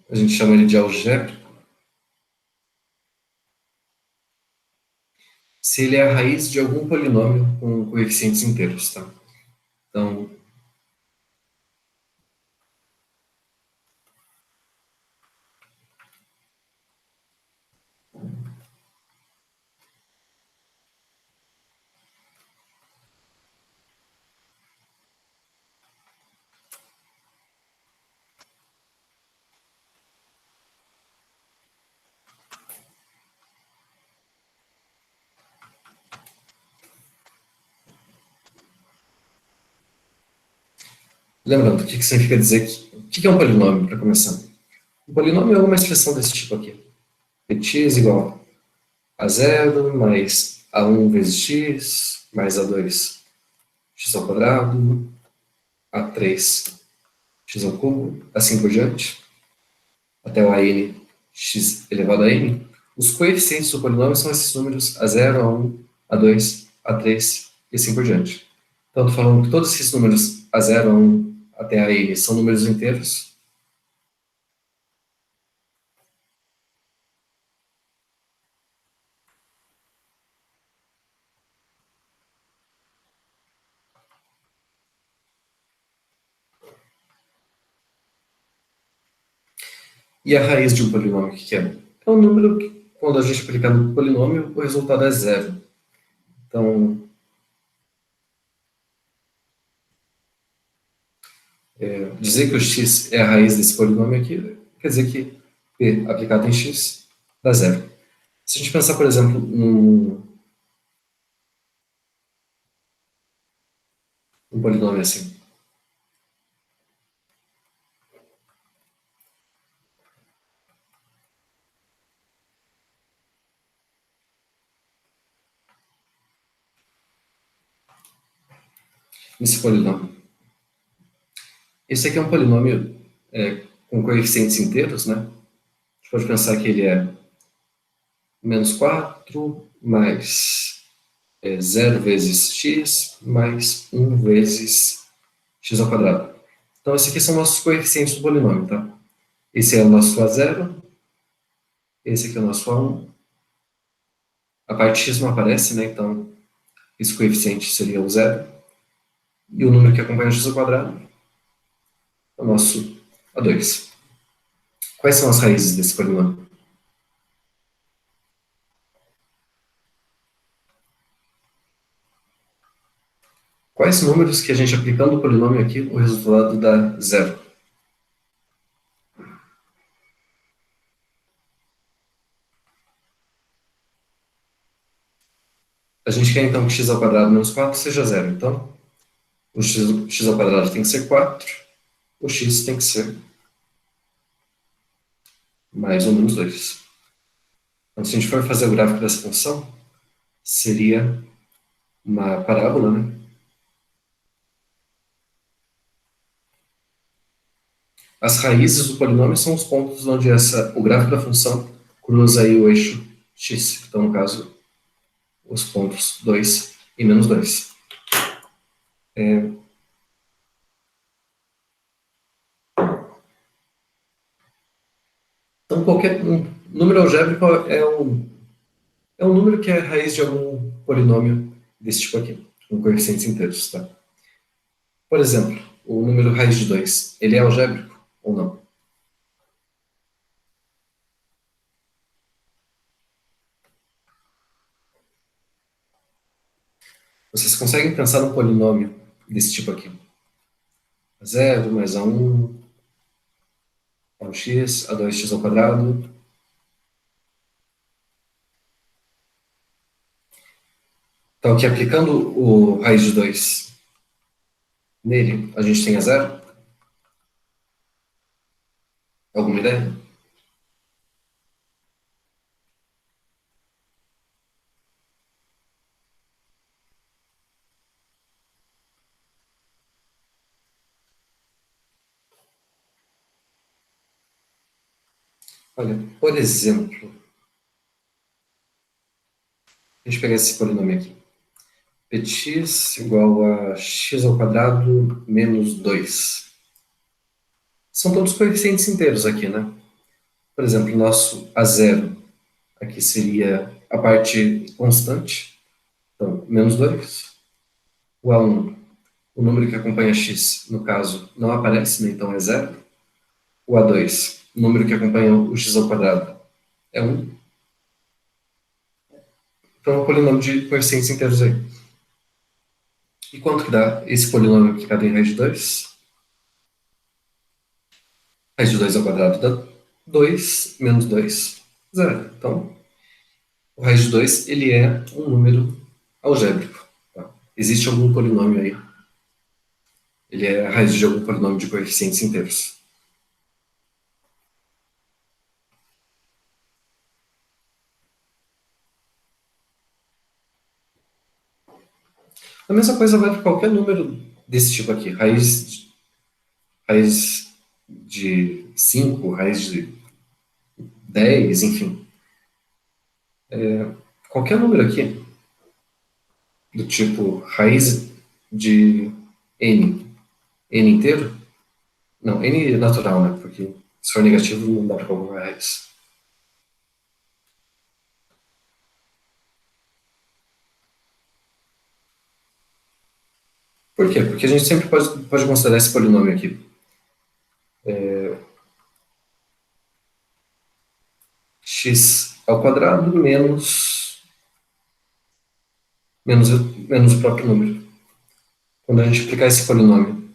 a gente chama ele de algébrico, se ele é a raiz de algum polinômio com coeficientes inteiros. Tá? Então, lembrando, o que significa dizer o que é um polinômio, para começar? Um polinômio é uma expressão desse tipo aqui. X igual a zero mais a1 vezes x, mais a2 x ao quadrado, a3 x ao cubo, assim por diante, até o an x elevado a n. Os coeficientes do polinômio são esses números a0, a1, a2, a3 e assim por diante. Então, estou falando que todos esses números a0, a1 até a n são números inteiros. E a raiz de um polinômio, o que é? É um número que, quando a gente aplicar no polinômio, o resultado é zero. Então, dizer que o x é a raiz desse polinômio aqui, quer dizer que p aplicado em x dá zero. Se a gente pensar, por exemplo, num polinômio assim, nesse polinômio. Esse aqui é um polinômio com coeficientes inteiros, né? A gente pode pensar que ele é menos 4 mais 0 vezes x mais 1 vezes x ao quadrado. Então, esses aqui são nossos coeficientes do polinômio, tá? Esse é o nosso A0, esse aqui é o nosso A1. A parte x não aparece, né? Então, esse coeficiente seria o zero. E o número que acompanha o x ao quadrado é o nosso A2. Quais são as raízes desse polinômio? Quais números que a gente aplicando o polinômio aqui, o resultado dá zero? A gente quer então que x ao quadrado menos 4 seja zero. Então, x ao quadrado tem que ser 4, o x tem que ser mais ou menos 2. Então, se a gente for fazer o gráfico dessa função, seria uma parábola, né? As raízes do polinômio são os pontos onde o gráfico da função cruza aí o eixo x. Então, no caso, os pontos 2 e menos 2. Então, qualquer número algébrico é um número que é raiz de algum polinômio desse tipo aqui, com coeficientes inteiros, tá? Por exemplo, o número raiz de 2, ele é algébrico ou não? Vocês conseguem pensar num polinômio desse tipo aqui? A0 mais A1, A1x, A2x ao quadrado. Então, aqui aplicando o raiz de 2 nele, a gente tem a zero. Alguma ideia? Olha, por exemplo, a gente pegar esse polinômio aqui. Px igual a x ao quadrado menos 2. São todos coeficientes inteiros aqui, né? Por exemplo, o nosso A0 aqui seria a parte constante, então, menos 2. O A1, o número que acompanha x, no caso, não aparece, né? Então é zero. O A2, o número que acompanha o x ao quadrado, é 1. Então é um polinômio de coeficientes inteiros aí. E quanto que dá esse polinômio aplicado em raiz de 2? Raiz de 2 ao quadrado dá 2 menos 2, zero. Então, o raiz de 2 ele é um número algébrico. Tá? Existe algum polinômio aí. Ele é a raiz de algum polinômio de coeficientes inteiros. A mesma coisa vale para qualquer número desse tipo aqui. Raiz de 5, raiz de 10, enfim. Qualquer número aqui, do tipo raiz de n, n inteiro. Não, n natural, né? Porque se for negativo não dá para calcular a raiz. Por quê? Porque a gente sempre pode considerar esse polinômio aqui. X ao quadrado menos, menos o próprio número. Quando a gente aplicar esse polinômio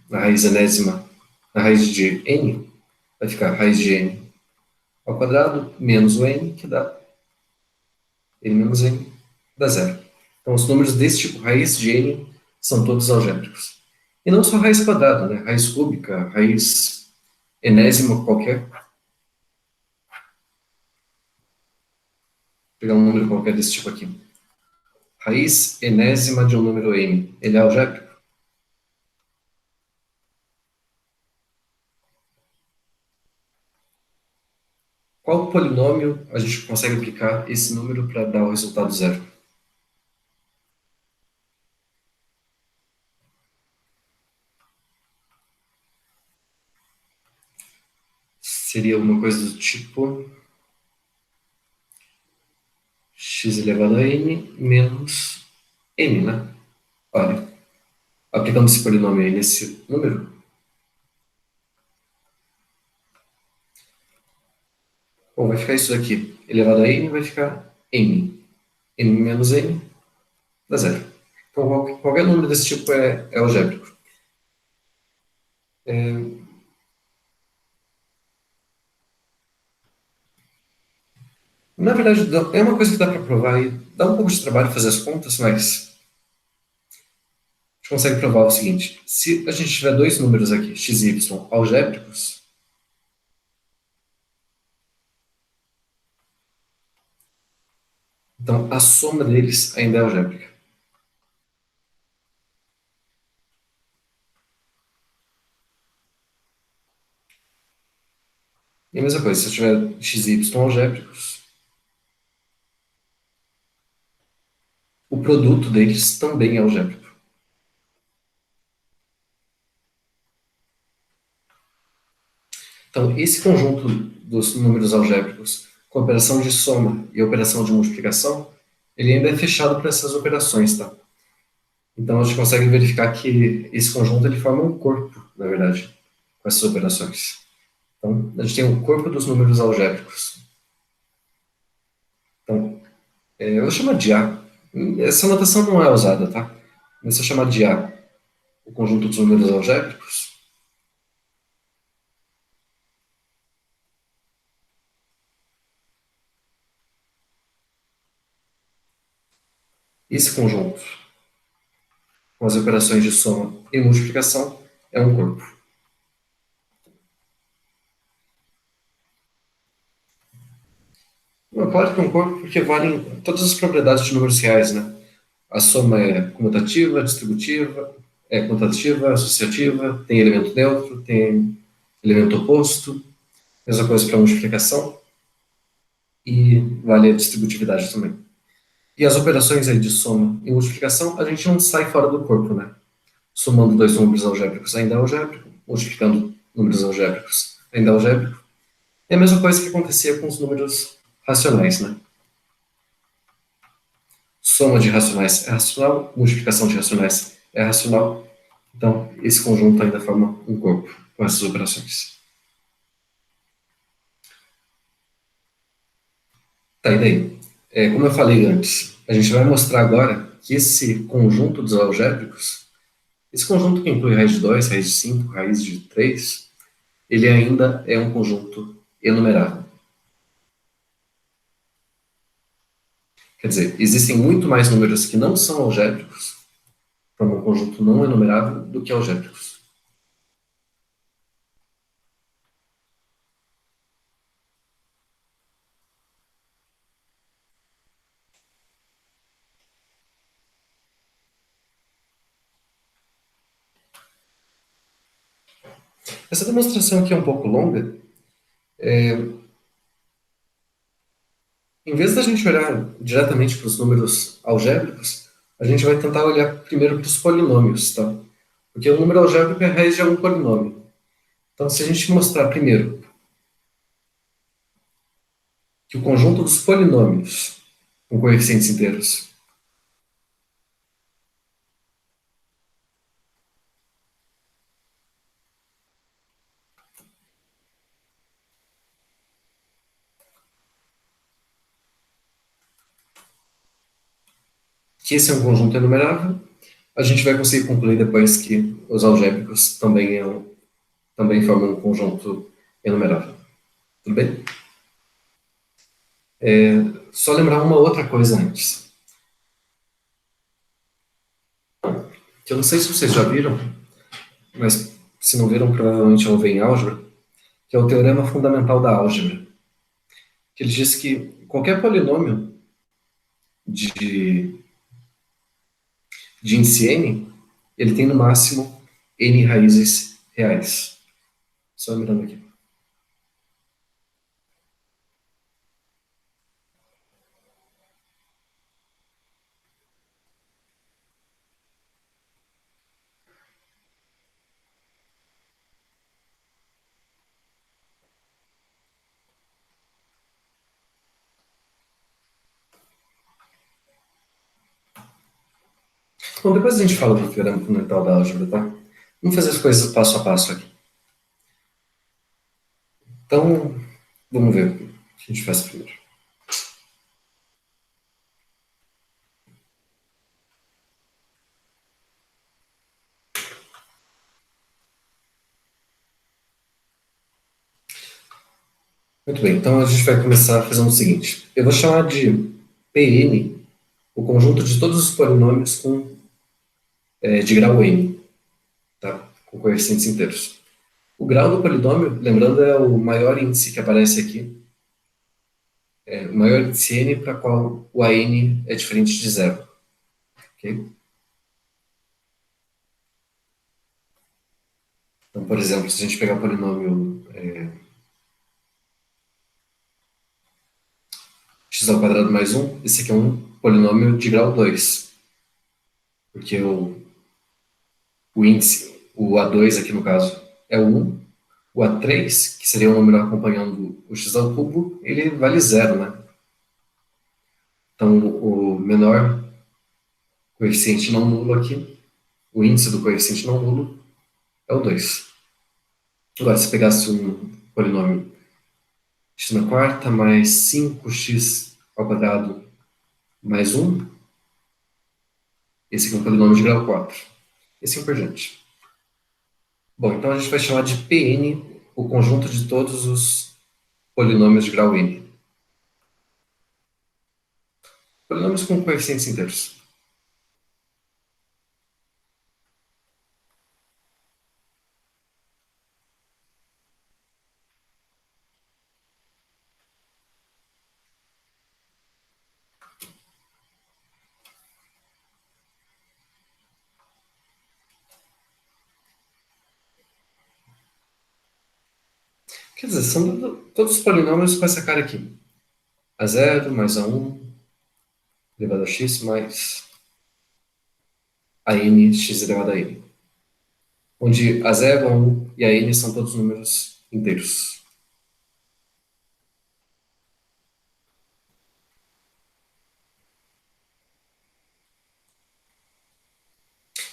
na raiz enésima, na raiz de n, vai ficar raiz de n ao quadrado menos o n, que dá n menos n, dá zero. Então, os números desse tipo, raiz de n, são todos algébricos. E não só raiz quadrada, né? Raiz cúbica, raiz enésima qualquer. Vou pegar um número qualquer desse tipo aqui. Raiz enésima de um número n. Ele é algébrico? Qual polinômio a gente consegue aplicar esse número para dar o resultado zero? seria uma coisa do tipo x elevado a n menos n, né? Olha, aplicando esse polinômio aí nesse número, bom, vai ficar isso daqui. Elevado a n vai ficar n. N menos n dá zero. Então, qualquer número desse tipo é algébrico. Na verdade, é uma coisa que dá para provar e dá um pouco de trabalho fazer as contas, mas a gente consegue provar o seguinte: se a gente tiver dois números aqui, x e y, algébricos, então a soma deles ainda é algébrica. E a mesma coisa, se eu tiver x e y algébricos, o produto deles também é algébrico. Então, esse conjunto dos números algébricos, com operação de soma e operação de multiplicação, ele ainda é fechado para essas operações, tá? Então, a gente consegue verificar que esse conjunto ele forma um corpo, na verdade, com essas operações. Então, a gente tem o corpo dos números algébricos. Então, eu vou chamar de A. Essa notação não é usada, tá? Mas se eu chamar de A o conjunto dos números algébricos, esse conjunto, com as operações de soma e multiplicação, é um corpo. Não, claro que é um corpo porque valem todas as propriedades de números reais, né? A soma é comutativa, distributiva, é comutativa, associativa, tem elemento neutro, tem elemento oposto, mesma coisa para multiplicação e vale a distributividade também. E as operações aí de soma e multiplicação, a gente não sai fora do corpo, né? Somando dois números algébricos ainda é algébrico, multiplicando números algébricos ainda é algébrico. É a mesma coisa que acontecia com os números racionais, né? Soma de racionais é racional, multiplicação de racionais é racional. Então, esse conjunto ainda forma um corpo com essas operações. Tá, e daí? Como eu falei antes, a gente vai mostrar agora que esse conjunto dos algébricos, esse conjunto que inclui raiz de 2, raiz de 5, raiz de 3, ele ainda é um conjunto enumerável. Quer dizer, existem muito mais números que não são algébricos, formam um conjunto não enumerável, do que algébricos. Essa demonstração aqui é um pouco longa. Em vez da gente olhar diretamente para os números algébricos, a gente vai tentar olhar primeiro para os polinômios, tá? Porque o número algébrico é a raiz de algum polinômio. Então, se a gente mostrar primeiro que o conjunto dos polinômios com coeficientes inteiros, que esse é um conjunto enumerável, a gente vai conseguir concluir depois que os algébricos também formam um conjunto enumerável. Tudo bem? Só lembrar uma outra coisa antes. Que eu não sei se vocês já viram, mas se não viram, provavelmente vão ver em álgebra, que é o teorema fundamental da álgebra, que ele diz que qualquer polinômio de, de índice n, ele tem no máximo n raízes reais. Só mirando aqui. Bom, depois a gente fala do teorema fundamental da álgebra, tá? Vamos fazer as coisas passo a passo aqui. Então, vamos ver o que a gente faz primeiro. Muito bem, então a gente vai começar fazendo o seguinte. Eu vou chamar de Pn o conjunto de todos os polinômios de grau n, tá? Com coeficientes inteiros. O grau do polinômio, lembrando, é o maior índice que aparece aqui, o maior índice n para qual o an é diferente de zero. Okay? Então, por exemplo, se a gente pegar o polinômio x ao quadrado mais 1, esse aqui é um polinômio de grau 2, porque o índice, o A2 aqui no caso, é o 1, o A3, que seria o número acompanhando o x ao cubo, ele vale zero, né? Então, o menor coeficiente não nulo aqui, o índice do coeficiente não nulo, é o 2. Agora, se pegasse um polinômio x na quarta mais 5x ao quadrado mais 1, esse aqui é um polinômio de grau 4. E assim por diante. Bom, então a gente vai chamar de Pn o conjunto de todos os polinômios de grau n. Polinômios com coeficientes inteiros. Quer dizer, são todos os polinômios com essa cara aqui. A0 mais A1 elevado a x mais a n x elevado a n. Onde A0, A1 e a n são todos números inteiros.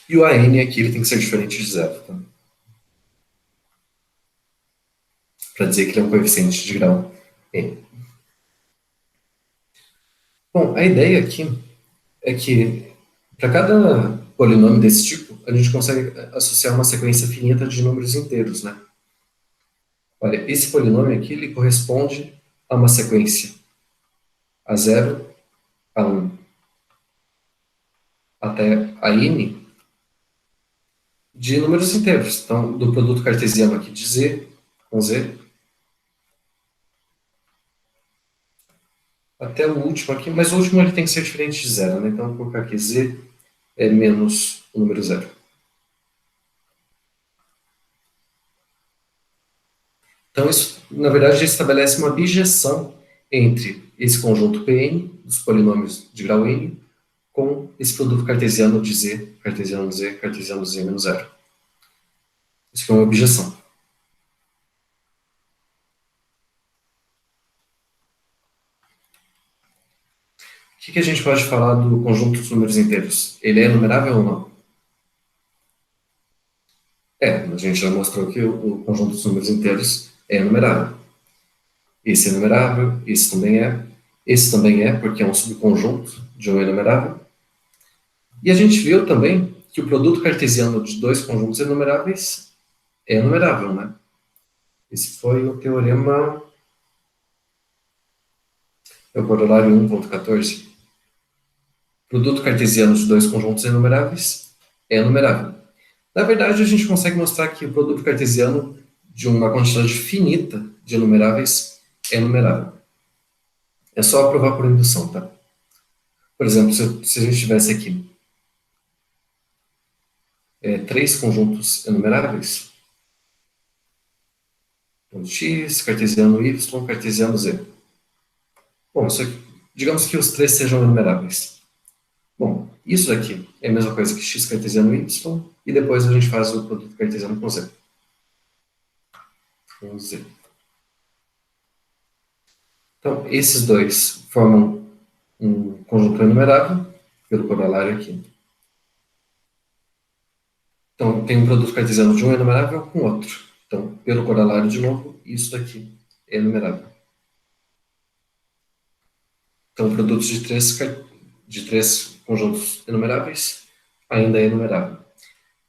E o an aqui ele tem que ser diferente de zero, tá? Para dizer que ele é um coeficiente de grau n. Bom, a ideia aqui é que para cada polinômio desse tipo, a gente consegue associar uma sequência finita de números inteiros, né? Olha, esse polinômio aqui ele corresponde a uma sequência A0, A1 até a n de números inteiros. Então, do produto cartesiano aqui de z com z até o último aqui, mas o último ele tem que ser diferente de zero, né? Então, vou colocar aqui z é menos o número zero. Então, isso, na verdade, estabelece uma bijeção entre esse conjunto Pn, dos polinômios de grau n, com esse produto cartesiano de z, cartesiano z menos zero. Isso aqui é uma objeção. O que a gente pode falar do conjunto dos números inteiros? Ele é enumerável ou não? A gente já mostrou que o conjunto dos números inteiros é enumerável. Esse é enumerável, esse também é, porque é um subconjunto de um enumerável. E a gente viu também que o produto cartesiano de dois conjuntos enumeráveis é enumerável, né? Esse foi o teorema, é o corolário 1.14. Produto cartesiano de dois conjuntos enumeráveis é enumerável. Na verdade, a gente consegue mostrar que o produto cartesiano de uma quantidade finita de enumeráveis é enumerável. É só provar por indução, tá? Por exemplo, se a gente tivesse aqui três conjuntos enumeráveis, então, x, cartesiano y, cartesiano z. Bom, digamos que os três sejam enumeráveis. Bom, isso daqui é a mesma coisa que x cartesiano y, e depois a gente faz o produto cartesiano com z. Com z. Então, esses dois formam um conjunto enumerável, pelo corolário aqui. Então, tem um produto cartesiano de um enumerável com outro. Então, pelo corolário, de novo, isso daqui é enumerável. Então, produtos de três conjuntos enumeráveis ainda é enumerável.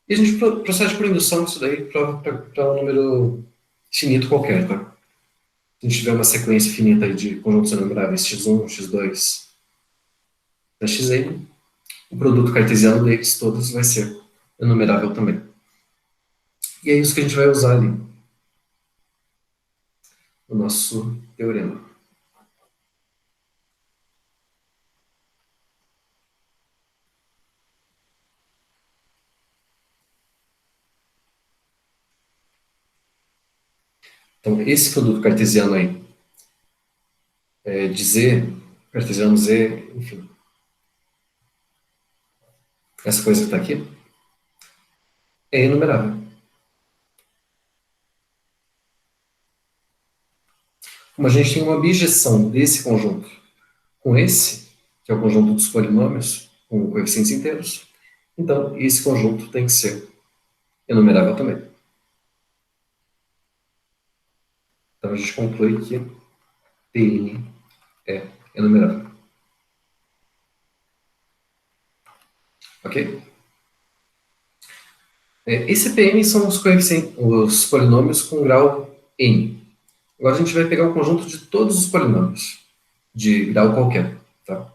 E a gente procede por indução isso daí para um número finito qualquer, tá? Se a gente tiver uma sequência finita aí de conjuntos enumeráveis x1, x2, até xn, o produto cartesiano deles todos vai ser enumerável também. E é isso que a gente vai usar ali no nosso teorema. Então, esse produto cartesiano aí, de Z, cartesiano Z, enfim, essa coisa que está aqui, é enumerável. Como a gente tem uma bijeção desse conjunto com esse, que é o conjunto dos polinômios, com coeficientes inteiros, então esse conjunto tem que ser enumerável também. Então a gente conclui que Tn é enumerável. Ok? Esse Pn são os polinômios com grau n. Agora a gente vai pegar o conjunto de todos os polinômios, de grau qualquer. Tá?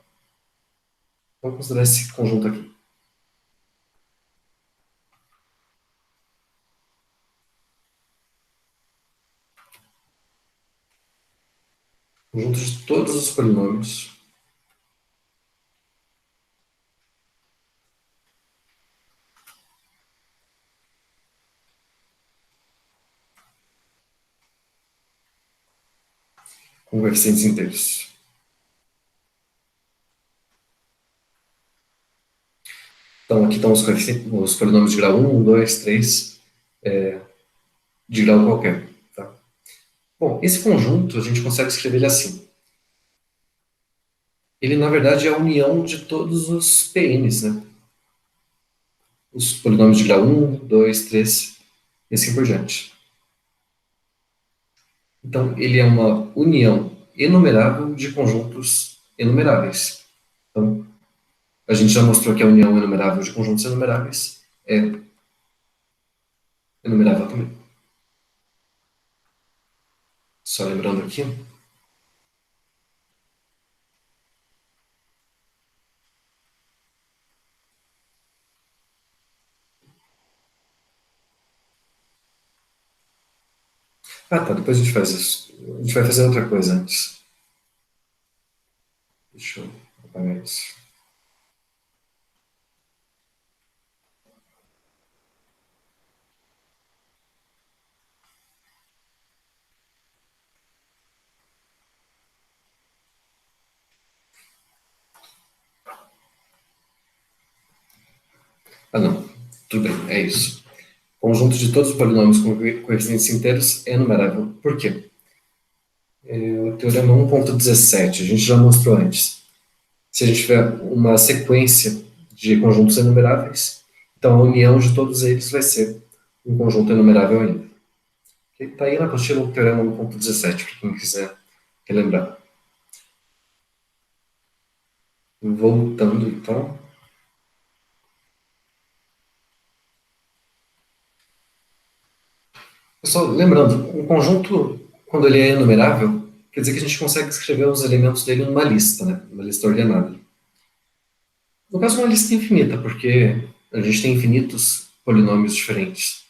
Vamos considerar esse conjunto aqui. Conjunto de todos os polinômios com coeficientes inteiros. Então, aqui estão os polinômios de grau 1, 2, 3, de grau qualquer. Tá? Bom, esse conjunto a gente consegue escrever ele assim. Ele, na verdade, é a união de todos os PNs, né? Os polinômios de grau 1, 2, 3 e assim por diante. Então, ele é uma união enumerável de conjuntos enumeráveis. Então, a gente já mostrou que a união enumerável de conjuntos enumeráveis é enumerável também. Só lembrando aqui. Ah, tá. Depois a gente faz isso. A gente vai fazer outra coisa antes. Deixa eu apagar isso. Ah, não. Tudo bem. É isso. Conjunto de todos os polinômios com coeficientes inteiros é enumerável. Por quê? O teorema 1.17, a gente já mostrou antes. Se a gente tiver uma sequência de conjuntos enumeráveis, então a união de todos eles vai ser um conjunto enumerável ainda. Está aí na apostila do teorema 1.17, para quem quiser relembrar. Voltando, então. Pessoal, lembrando, um conjunto, quando ele é enumerável, quer dizer que a gente consegue escrever os elementos dele numa lista, né? Uma lista ordenada. No caso, uma lista infinita, porque a gente tem infinitos polinômios diferentes.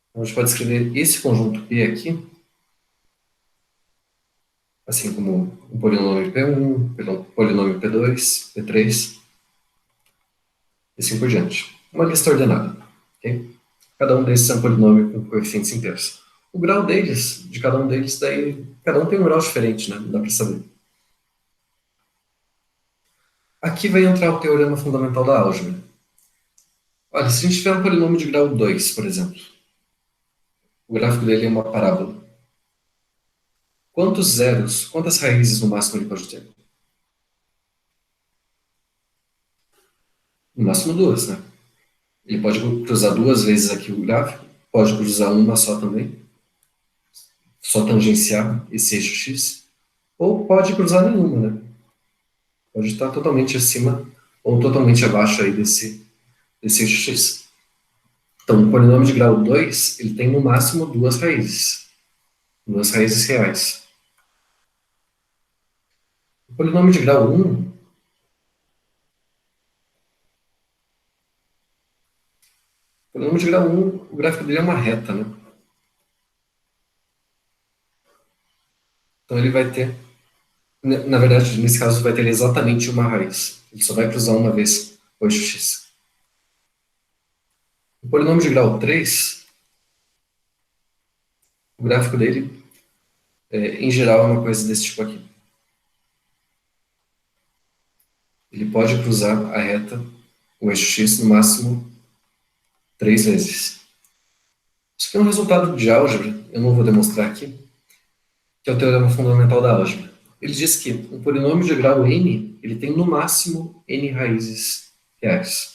Então, a gente pode escrever esse conjunto P aqui, assim como um polinômio P1, polinômio P2, P3, e assim por diante. Uma lista ordenada. Okay? Cada um desses é um polinômio com coeficientes inteiros. O grau deles, de cada um deles, daí, cada um tem um grau diferente, né? Não dá para saber. Aqui vai entrar o teorema fundamental da álgebra. Olha, se a gente tiver um polinômio de grau 2, por exemplo, o gráfico dele é uma parábola. Quantos zeros, quantas raízes no máximo ele pode ter? No máximo duas, né? Ele pode cruzar duas vezes aqui o gráfico, pode cruzar uma só também, só tangenciar esse eixo X, ou pode cruzar nenhuma, né? Pode estar totalmente acima ou totalmente abaixo aí desse eixo X. Então, o polinômio de grau 2 ele tem no máximo duas raízes reais. O polinômio de grau o polinômio de grau um o gráfico dele é uma reta, né? Então ele vai ter, na verdade, nesse caso vai ter exatamente uma raiz. Ele só vai cruzar uma vez o eixo X. O polinômio de grau 3 o gráfico dele, em geral, é uma coisa desse tipo aqui. Ele pode cruzar a reta, o eixo X, no máximo três vezes. Isso aqui é um resultado de álgebra, eu não vou demonstrar aqui, que é o teorema fundamental da álgebra. Ele diz que um polinômio de grau n ele tem no máximo n raízes reais.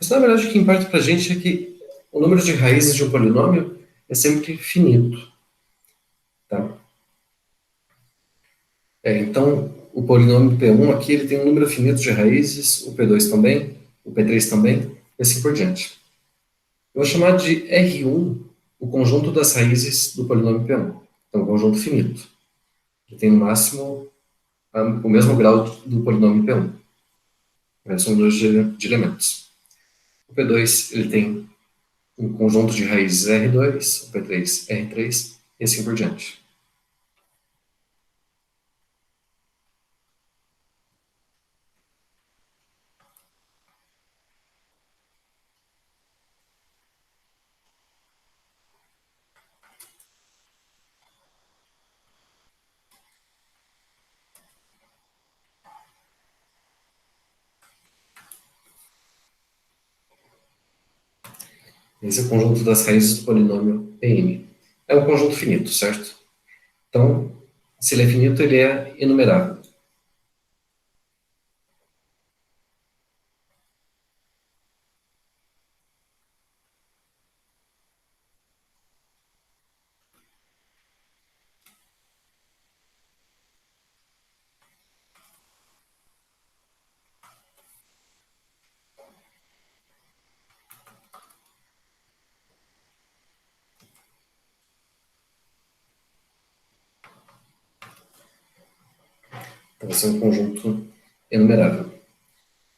Mas na verdade o que importa para a gente é que o número de raízes de um polinômio é sempre finito. Tá? Então, o polinômio P1 aqui ele tem um número finito de raízes, o P2 também, o P3 também, e assim por diante. Eu vou chamar de R1 o conjunto das raízes do polinômio P1. Então, um conjunto finito, que tem no máximo o mesmo grau do polinômio P1. São dois de elementos. O P2 ele tem um conjunto de raízes R2, o P3 R3, e assim por diante. Esse é o conjunto das raízes do polinômio Pn. É um conjunto finito, certo? Então, se ele é finito, ele é enumerável. Então, vai ser um conjunto enumerável.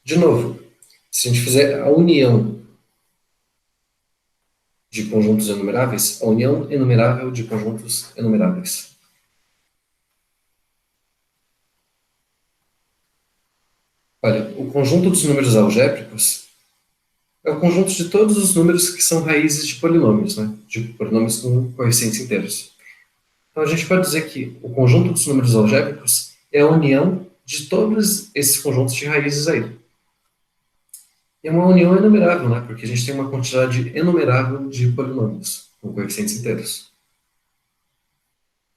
De novo, se a gente fizer a união de conjuntos enumeráveis, a união enumerável de conjuntos enumeráveis. Olha, o conjunto dos números algébricos é o conjunto de todos os números que são raízes de polinômios, né? De polinômios com coeficientes inteiros. Então a gente pode dizer que o conjunto dos números algébricos é a união de todos esses conjuntos de raízes aí. E é uma união enumerável, né? Porque a gente tem uma quantidade enumerável de polinômios com coeficientes inteiros.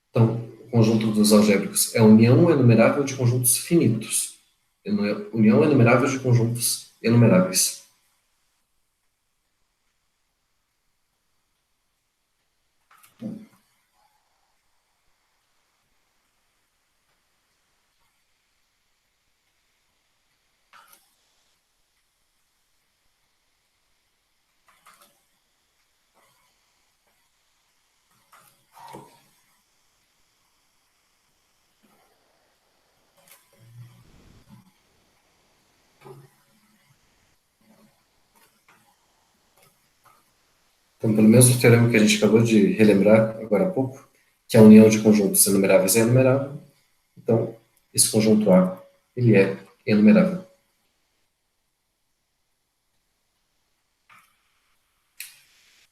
Então, o conjunto dos algébricos é a união enumerável de conjuntos finitos. União enumerável de conjuntos enumeráveis. Então, pelo mesmo teorema que a gente acabou de relembrar agora há pouco, que a união de conjuntos enumeráveis é enumerável, então esse conjunto A ele é enumerável.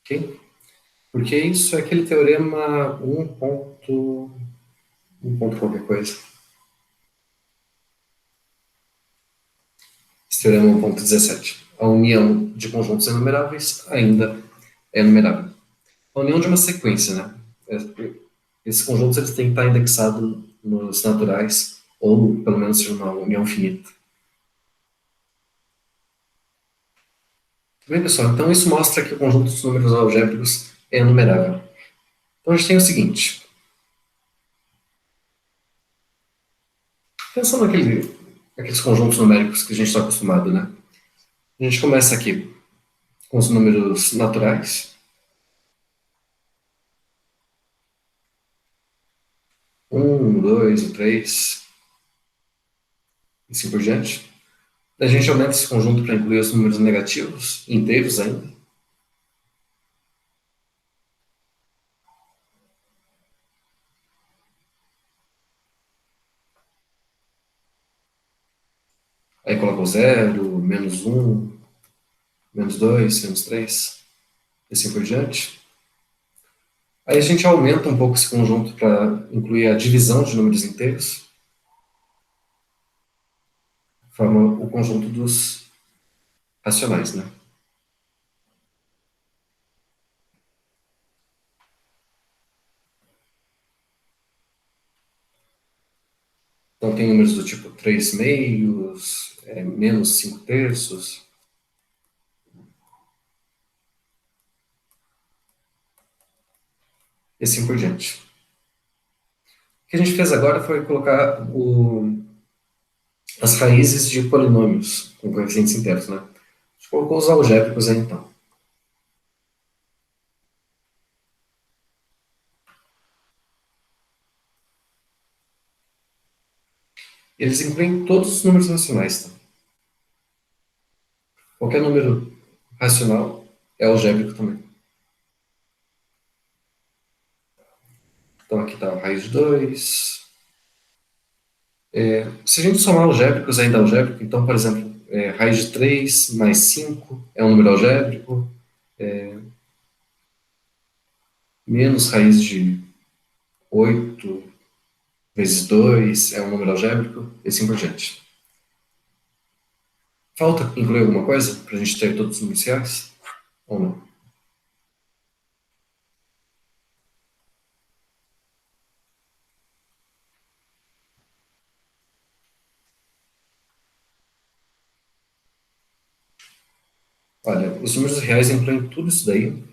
Ok? Porque isso é aquele teorema 1 ponto qualquer coisa. Esse teorema 1.17. A união de conjuntos enumeráveis ainda é enumerável. A união de uma sequência, né? Esses conjuntos eles têm que estar indexados nos naturais, ou pelo menos de uma união finita. Bem, pessoal, então isso mostra que o conjunto dos números algébricos é enumerável. Então a gente tem o seguinte: pensando naqueles conjuntos numéricos que a gente está acostumado, né? A gente começa aqui com os números naturais, 2, 3, e assim por diante. A gente aumenta esse conjunto para incluir os números negativos, inteiros ainda. Aí coloca o 0, -1, -2, -3, e assim por diante. Aí a gente aumenta um pouco esse conjunto para incluir a divisão de números inteiros, forma o conjunto dos racionais, né? Então tem números do tipo 3 meios, -5 terços, e assim por diante. O que a gente fez agora foi colocar as raízes de polinômios com coeficientes inteiros, né? A gente colocou os algébricos aí então. Eles incluem todos os números racionais, tá? Qualquer número racional é algébrico também. Então aqui está a raiz de 2. Se a gente somar algébricos ainda é algébrico, então, por exemplo, raiz de 3 mais 5 é um número algébrico, menos raiz de 8 vezes 2 é um número algébrico, e assim por diante. Falta incluir alguma coisa para a gente ter todos os números reais? Ou não? Olha, os números reais incluem tudo isso daí.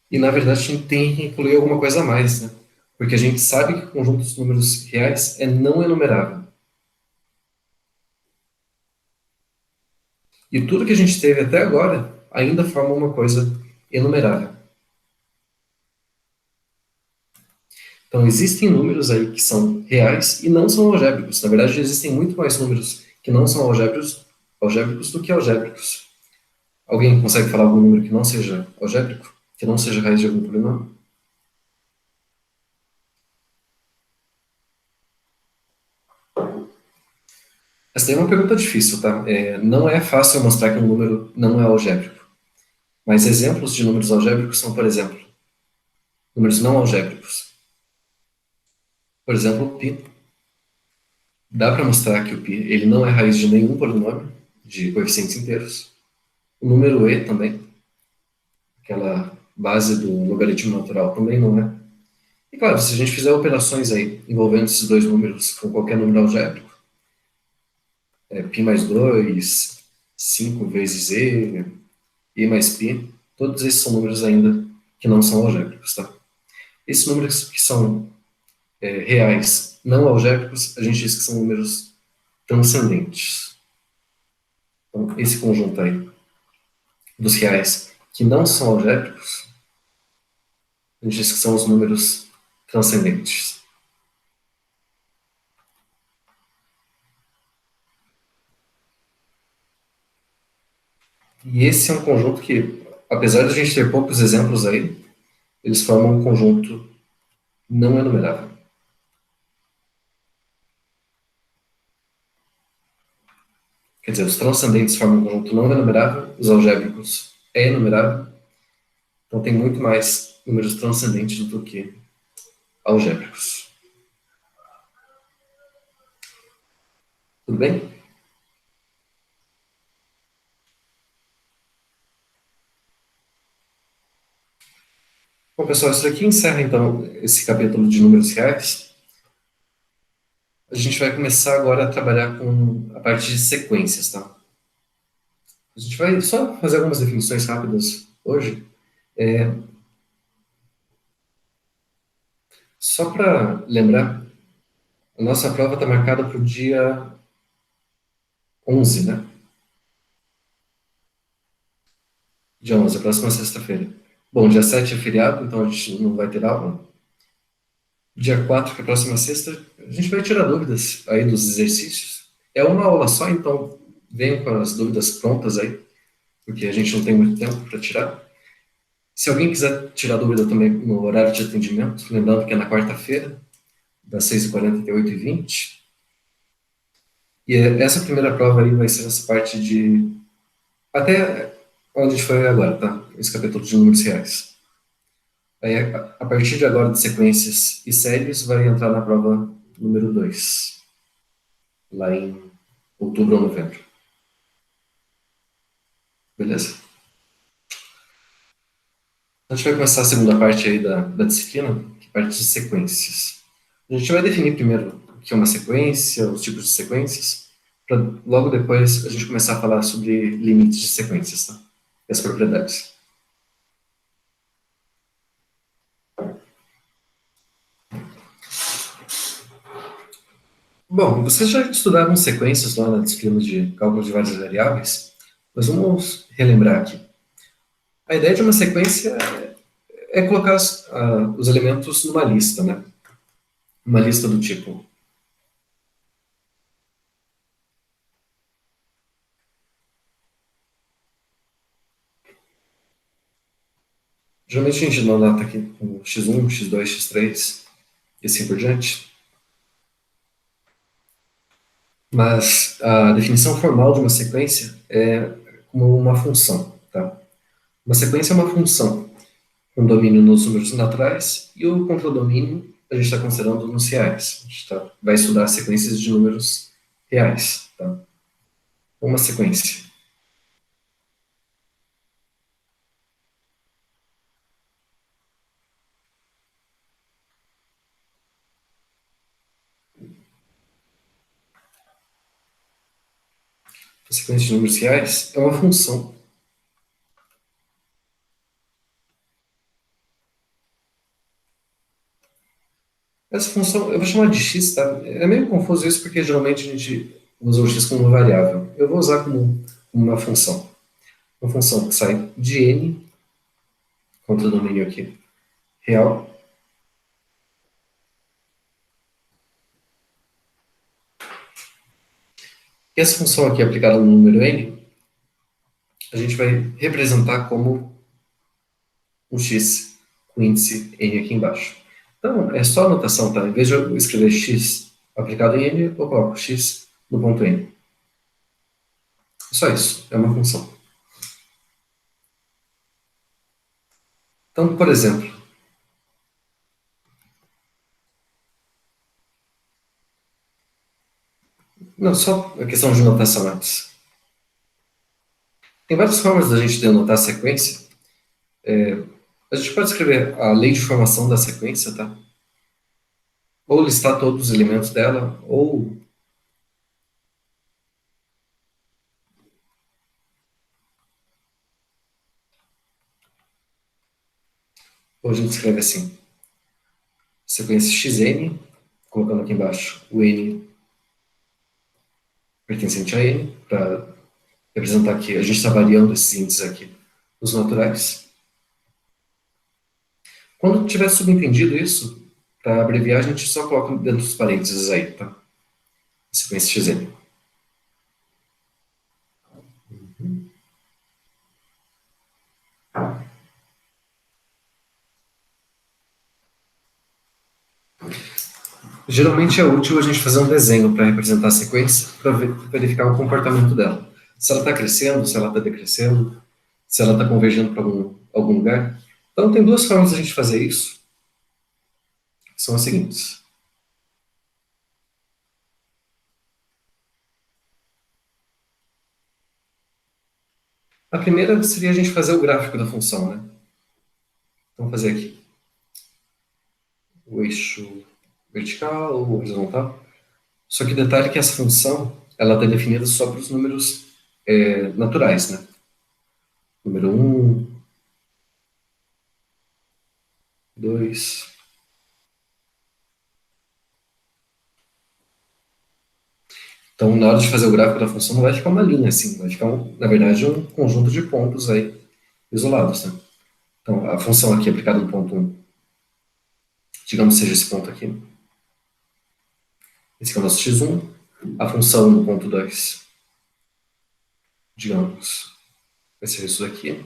E na verdade a gente tem que incluir alguma coisa a mais, né? Porque a gente sabe que o conjunto dos números reais é não enumerável. E tudo que a gente teve até agora ainda forma uma coisa enumerável. Então existem números aí que são reais e não são algébricos. Na verdade, existem muito mais números que não são algébricos do que algébricos. Alguém consegue falar algum número que não seja algébrico? Que não seja raiz de algum polinômio? Essa daí é uma pergunta difícil, tá? Não é fácil mostrar que um número não é algébrico. Mas exemplos de números algébricos são, por exemplo, números não algébricos. Por exemplo, o π. Dá para mostrar que o π ele não é raiz de nenhum polinômio de coeficientes inteiros. O número e também, aquela base do logaritmo natural, também não é. E claro, se a gente fizer operações aí envolvendo esses dois números com qualquer número algébrico, π mais 2, 5 vezes e mais π, todos esses são números ainda que não são algébricos, tá? Esses números que são reais não algébricos, a gente diz que são números transcendentes. Então, esse conjunto aí dos reais que não são algébricos, a gente diz que são os números transcendentes. E esse é um conjunto que, apesar de a gente ter poucos exemplos aí, eles formam um conjunto não enumerável. Quer dizer, os transcendentes formam um conjunto não enumerável, os algébricos é enumerável, então tem muito mais números transcendentes do que algébricos. Tudo bem? Bom, pessoal, isso aqui encerra então esse capítulo de números reais. A gente vai começar agora a trabalhar com a parte de sequências, tá? A gente vai só fazer algumas definições rápidas hoje. É, só para lembrar, a nossa prova está marcada para o dia 11, né? Dia 11, a próxima sexta-feira. Bom, dia 7 é feriado, então a gente não vai ter aula. Dia 4, que é a próxima sexta, a gente vai tirar dúvidas aí dos exercícios. É uma aula só, então venham com as dúvidas prontas aí, porque a gente não tem muito tempo para tirar. Se alguém quiser tirar dúvida também no horário de atendimento, lembrando que é na quarta-feira, das 6h40 até 8h20. E essa primeira prova aí vai ser essa parte de... Até onde a gente foi agora, tá? Esse capítulo de números reais. Aí, a partir de agora, de sequências e séries, vai entrar na prova número 2 lá em outubro ou novembro. Beleza? A gente vai começar a segunda parte aí da disciplina, que é a parte de sequências. A gente vai definir primeiro o que é uma sequência, os tipos de sequências, para logo depois a gente começar a falar sobre limites de sequências, tá? E as propriedades. Bom, vocês já estudaram sequências lá na disciplina de cálculo de várias variáveis, mas vamos relembrar aqui. A ideia de uma sequência é colocar os elementos numa lista, né? Uma lista do tipo. Geralmente a gente nota aqui com x1, x2, x3 e assim por diante. Mas a definição formal de uma sequência é como uma função, tá? Uma sequência é uma função com domínio nos números naturais e o contradomínio a gente está considerando nos reais. A gente vai estudar sequências de números reais, tá? Uma sequência. A sequência de números reais é uma função. Essa função eu vou chamar de x, tá? É meio confuso isso porque geralmente a gente usa o x como uma variável. Eu vou usar como uma função. Uma função que sai de n, contra o domínio aqui, real. E essa função aqui aplicada no número n, a gente vai representar como um x com índice n aqui embaixo. Então, é só anotação, tá? Em vez de eu escrever x aplicado em n, eu coloco x no ponto n. É só isso, é uma função. Então, por exemplo, não, só a questão de notação antes. Tem várias formas da gente denotar a sequência. A gente pode escrever a lei de formação da sequência, tá? Ou listar todos os elementos dela, ou a gente escreve assim, sequência xn, colocando aqui embaixo o n pertencente a n, para representar que a gente está variando esses índices aqui nos naturais. Quando tiver subentendido isso, para abreviar, a gente só coloca dentro dos parênteses aí, tá? Sequência xn. Geralmente é útil a gente fazer um desenho para representar a sequência, para verificar o comportamento dela. Se ela está crescendo, se ela está decrescendo, se ela está convergindo para algum lugar. Então, tem duas formas de a gente fazer isso, que são as seguintes. A primeira seria a gente fazer o gráfico da função, né? Então, fazer aqui o eixo vertical, ou horizontal. Só que o detalhe é que essa função, ela está definida só para os números naturais, né? Número um, 2. Então, na hora de fazer o gráfico da função, não vai ficar uma linha assim, vai ficar, na verdade, um conjunto de pontos aí isolados, né? Então, a função aqui aplicada no ponto um, digamos que seja esse ponto aqui. Esse aqui é o nosso x1. A função no ponto 2, digamos, vai ser isso daqui.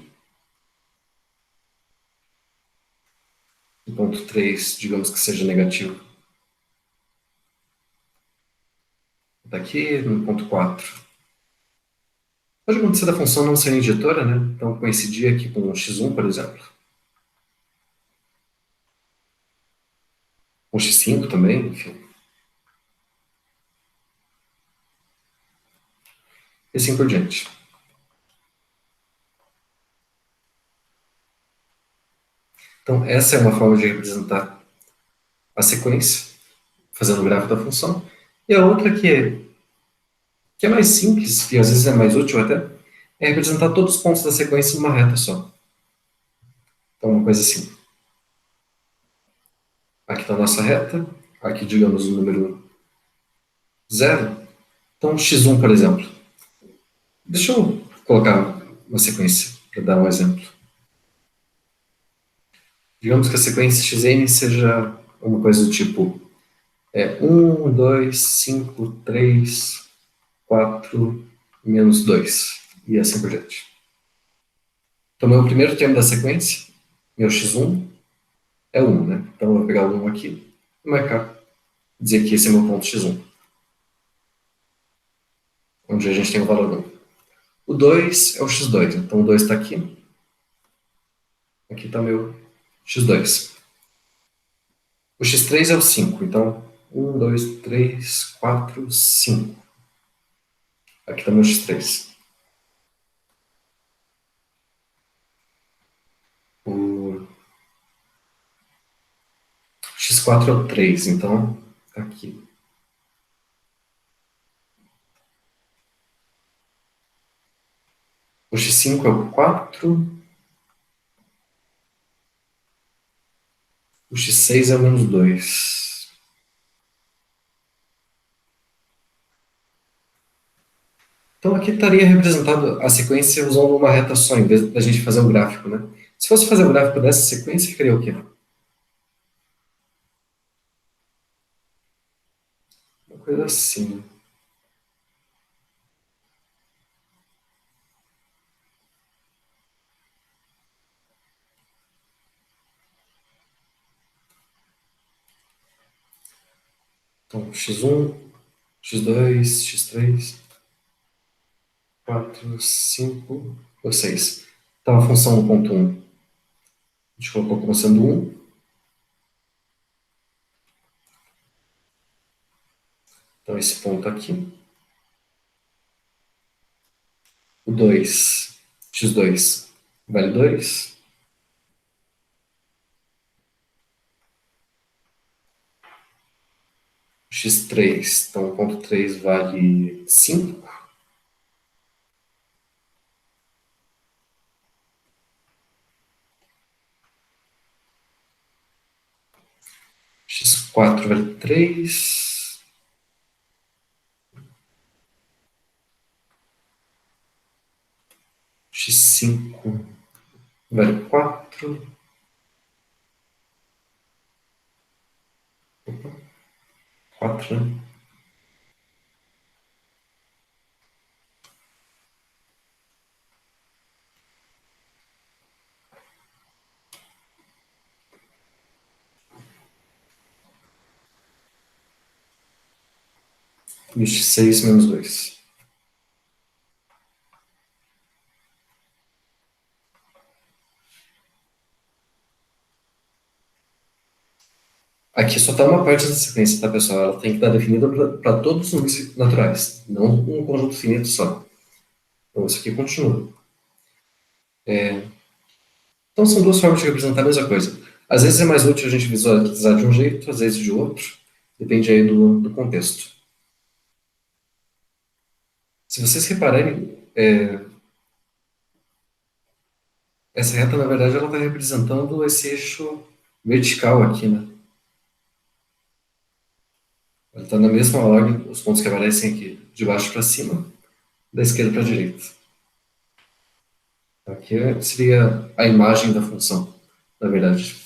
No ponto 3, digamos que seja negativo. Daqui, no ponto 4. Pode acontecer da função não ser injetora, né? Então, coincidir aqui com o x1, por exemplo. Com o x5 também, enfim. E assim por diante. Então, essa é uma forma de representar a sequência, fazendo o gráfico da função. E a outra que é mais simples, e às vezes é mais útil até, é representar todos os pontos da sequência numa reta só. Então, uma coisa assim. Aqui está a nossa reta, aqui, digamos, o número 0. Então, x1, por exemplo. Deixa eu colocar uma sequência para dar um exemplo. Digamos que a sequência xn seja uma coisa do tipo 1, 2, 5, 3, 4, menos 2, e assim por diante. Então, meu primeiro termo da sequência, meu x1, é 1, né? Então, eu vou pegar o 1 aqui e marcar, dizer que esse é meu ponto x1, onde a gente tem o valor 1. O 2 é o x2, então o 2 está aqui. Aqui está meu x2. O x3 é o 5, então 1, 2, 3, 4, 5. Aqui está meu x3. O x4 é o 3, então aqui. O x5 é o 4. O x6 é o menos 2. Então aqui estaria representado a sequência usando uma reta só, em vez da gente fazer o gráfico, né? Se fosse fazer o gráfico dessa sequência, ficaria o quê? Uma coisa assim. Então, x1, x2, x3, 4, 5 ou 6. Então, a função no ponto 1, a gente colocou como sendo 1. Então, esse ponto aqui. O 2, x2, vale 2. X3, então o ponto 3 vale 5. X4 vale 3. X5 vale 4. 4, né? E o x6 menos 2. Aqui só está uma parte da sequência, tá, pessoal? Ela tem que estar definida para todos os números naturais, não um conjunto finito só. Então, isso aqui continua. Então, são duas formas de representar a mesma coisa. Às vezes é mais útil a gente visualizar de um jeito, às vezes de outro. Depende aí do contexto. Se vocês repararem, essa reta, na verdade, ela está representando esse eixo vertical aqui, né? Ela está na mesma ordem, os pontos que aparecem aqui, de baixo para cima, da esquerda para a direita. Aqui seria a imagem da função, na verdade.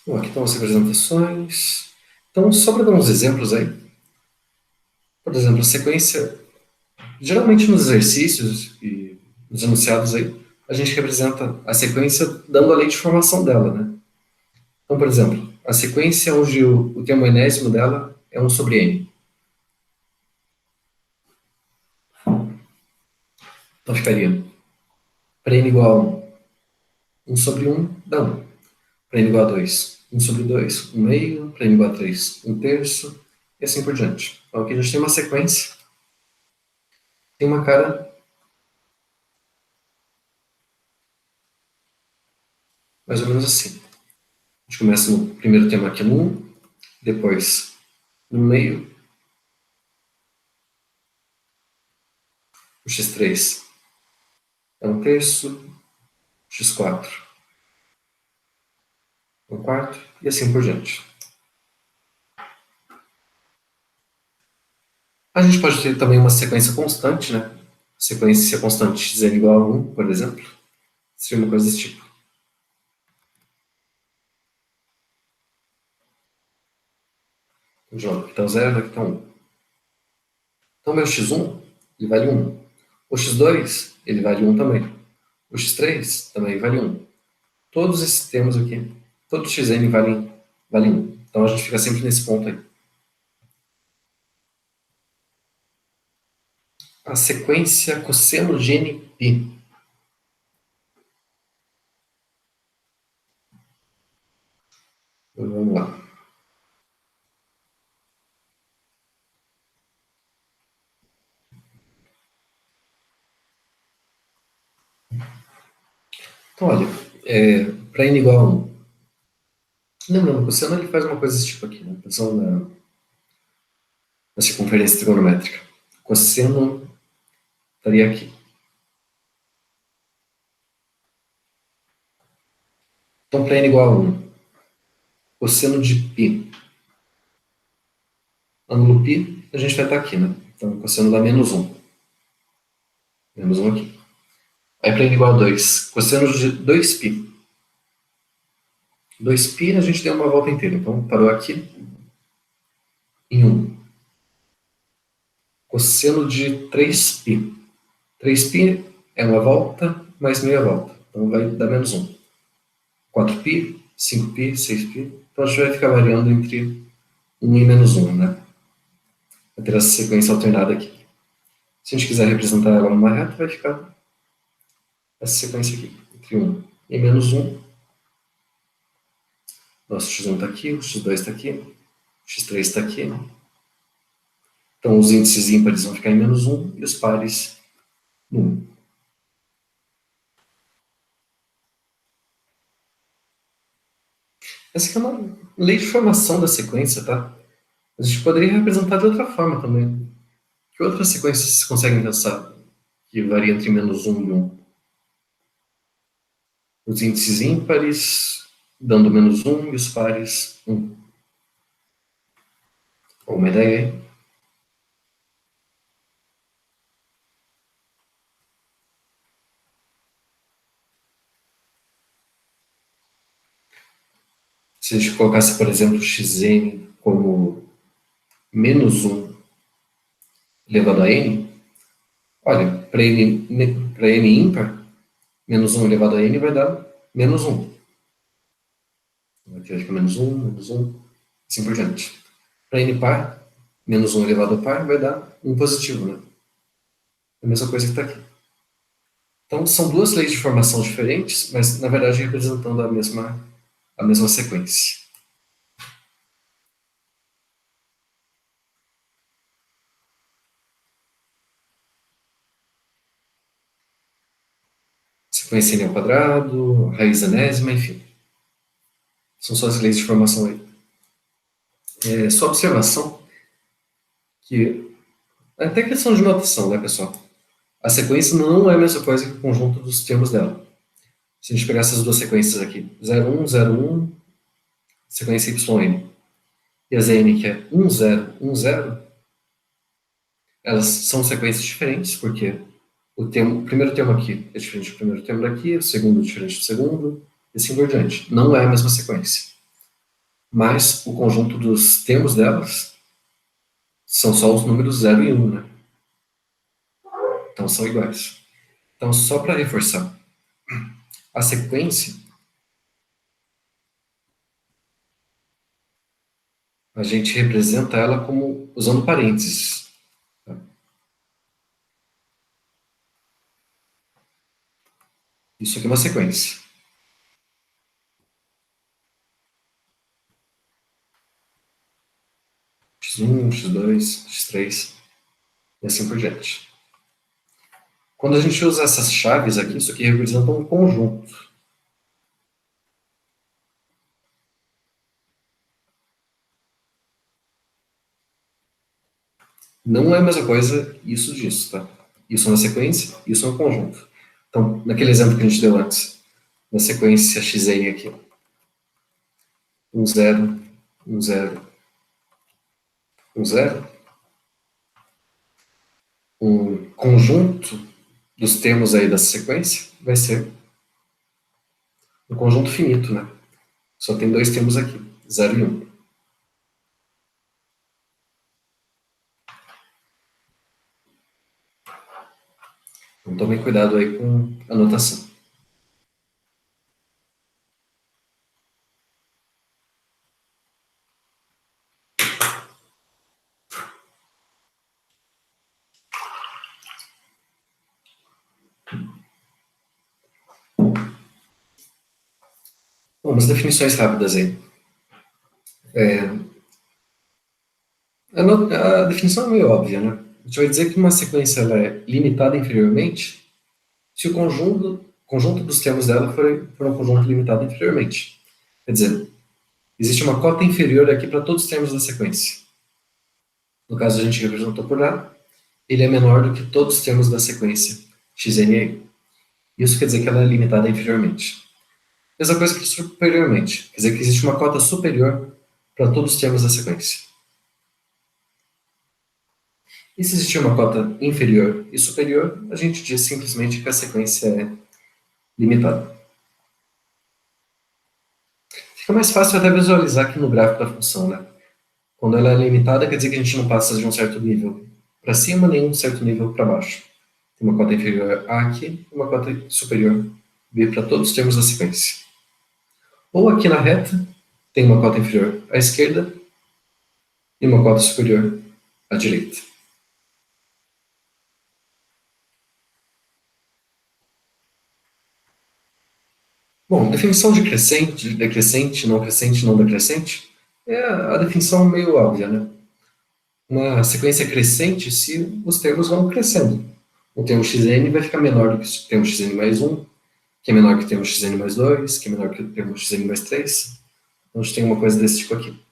Bom, aqui estão as representações. Então, só para dar uns exemplos aí. Por exemplo, a sequência. Geralmente nos exercícios e nos enunciados aí, a gente representa a sequência dando a lei de formação dela, né? Então, por exemplo, a sequência onde o termo enésimo dela é 1 sobre n. Então ficaria para n igual a 1 sobre 1 dá 1. Para n igual a 2, 1 sobre 2, 1 meio. Para n igual a 3, 1 terço. E assim por diante. Então aqui a gente tem uma sequência, tem uma cara mais ou menos assim. A gente começa no primeiro termo aqui no 1, depois no meio, o x3 é 1 terço, x4 é 1 quarto, e assim por diante. A gente pode ter também uma sequência constante, né? Sequência constante x igual a 1, por exemplo. Seria uma coisa desse tipo. Jogo, aqui está o 0, aqui está 1. Então, meu x1, ele vale 1. O x2, ele vale 1 também. O x3 também vale 1. Todos esses termos aqui, todos os xn valem 1. Então, a gente fica sempre nesse ponto aí. A sequência cosseno de nπ. Vamos lá. Então, olha, para n igual a 1. Lembrando, o cosseno ele faz uma coisa desse tipo aqui, né? Pensando na circunferência trigonométrica. Cosseno estaria aqui. Então, para n igual a 1, cosseno de π, ângulo π, a gente vai estar aqui, né? Então, cosseno dá menos 1. Menos 1 aqui. Aí, para n igual a 2, cosseno de 2π. 2π a gente deu uma volta inteira, então parou aqui em 1. Cosseno de 3π. 3π é uma volta mais meia volta, então vai dar menos 1. 4π, 5π, 6π. Então a gente vai ficar variando entre 1 e menos 1, né? Vai ter essa sequência alternada aqui. Se a gente quiser representar ela numa reta, vai ficar essa sequência aqui, entre 1 e menos 1. Nosso x1 está aqui, o x2 está aqui, o x3 está aqui. Então os índices ímpares vão ficar em menos 1 e os pares no 1. Essa aqui é uma lei de formação da sequência, tá? A gente poderia representar de outra forma também. Que outras sequências vocês conseguem pensar que varia entre menos 1 e 1? Os índices ímpares dando menos 1 e os pares 1. Uma ideia aí? Se a gente colocasse, por exemplo, xn como menos 1 elevado a n, olha, para n ímpar, menos 1 elevado a n vai dar menos 1. Aqui vai ficar menos um, assim por diante. Para n par, menos um elevado a par vai dar um positivo, né? É a mesma coisa que está aqui. Então, são duas leis de formação diferentes, mas, na verdade, representando a mesma sequência. Sequência n ao quadrado, raiz enésima, enfim. São só as leis de formação aí. É só observação que, até questão de notação, né, pessoal? A sequência não é a mesma coisa que o conjunto dos termos dela. Se a gente pegar essas duas sequências aqui, 0, 1, 0, 1, sequência yn, e a zn que é 1, 0, 1, 0, elas são sequências diferentes, porque o primeiro termo aqui é diferente do primeiro termo daqui, o segundo é diferente do segundo, e assim por diante. Não é a mesma sequência. Mas o conjunto dos termos delas são só os números 0 e 1, né? Então são iguais. Então, só para reforçar, a sequência, a gente representa ela como usando parênteses. Tá? Isso aqui é uma sequência. X1, X2, X3, e assim por diante. Quando a gente usa essas chaves aqui, isso aqui representa um conjunto. Não é a mesma coisa isso disso, tá? Isso é uma sequência, isso é um conjunto. Então, naquele exemplo que a gente deu antes, na sequência xn aqui, 1, 0, 1, 0, 1, 0, um conjunto dos termos aí dessa sequência vai ser um conjunto finito, né? Só tem dois termos aqui, 0 e 1. Então tomem cuidado aí com a notação. Bom, umas definições rápidas aí. A definição é meio óbvia, né? A gente vai dizer que uma sequência ela é limitada inferiormente se o conjunto dos termos dela for um conjunto limitado inferiormente. Quer dizer, existe uma cota inferior aqui para todos os termos da sequência. No caso, a gente representou por A, ele é menor do que todos os termos da sequência xn. Isso quer dizer que ela é limitada inferiormente. Mesma coisa que superiormente, quer dizer que existe uma cota superior para todos os termos da sequência. E se existir uma cota inferior e superior, a gente diz simplesmente que a sequência é limitada. Fica mais fácil até visualizar aqui no gráfico da função, né? Quando ela é limitada, quer dizer que a gente não passa de um certo nível para cima nem um certo nível para baixo. Tem uma cota inferior A aqui e uma cota superior B para todos os termos da sequência. Ou aqui na reta, tem uma cota inferior à esquerda e uma cota superior à direita. Bom, definição de crescente, decrescente, não decrescente, é a definição meio óbvia, né? Uma sequência crescente se os termos vão crescendo. O termo xn vai ficar menor do que o termo xn mais 1, que é menor que o termo xn mais 2, que é menor que o termo xn mais 3. Então, a gente tem uma coisa desse tipo aqui.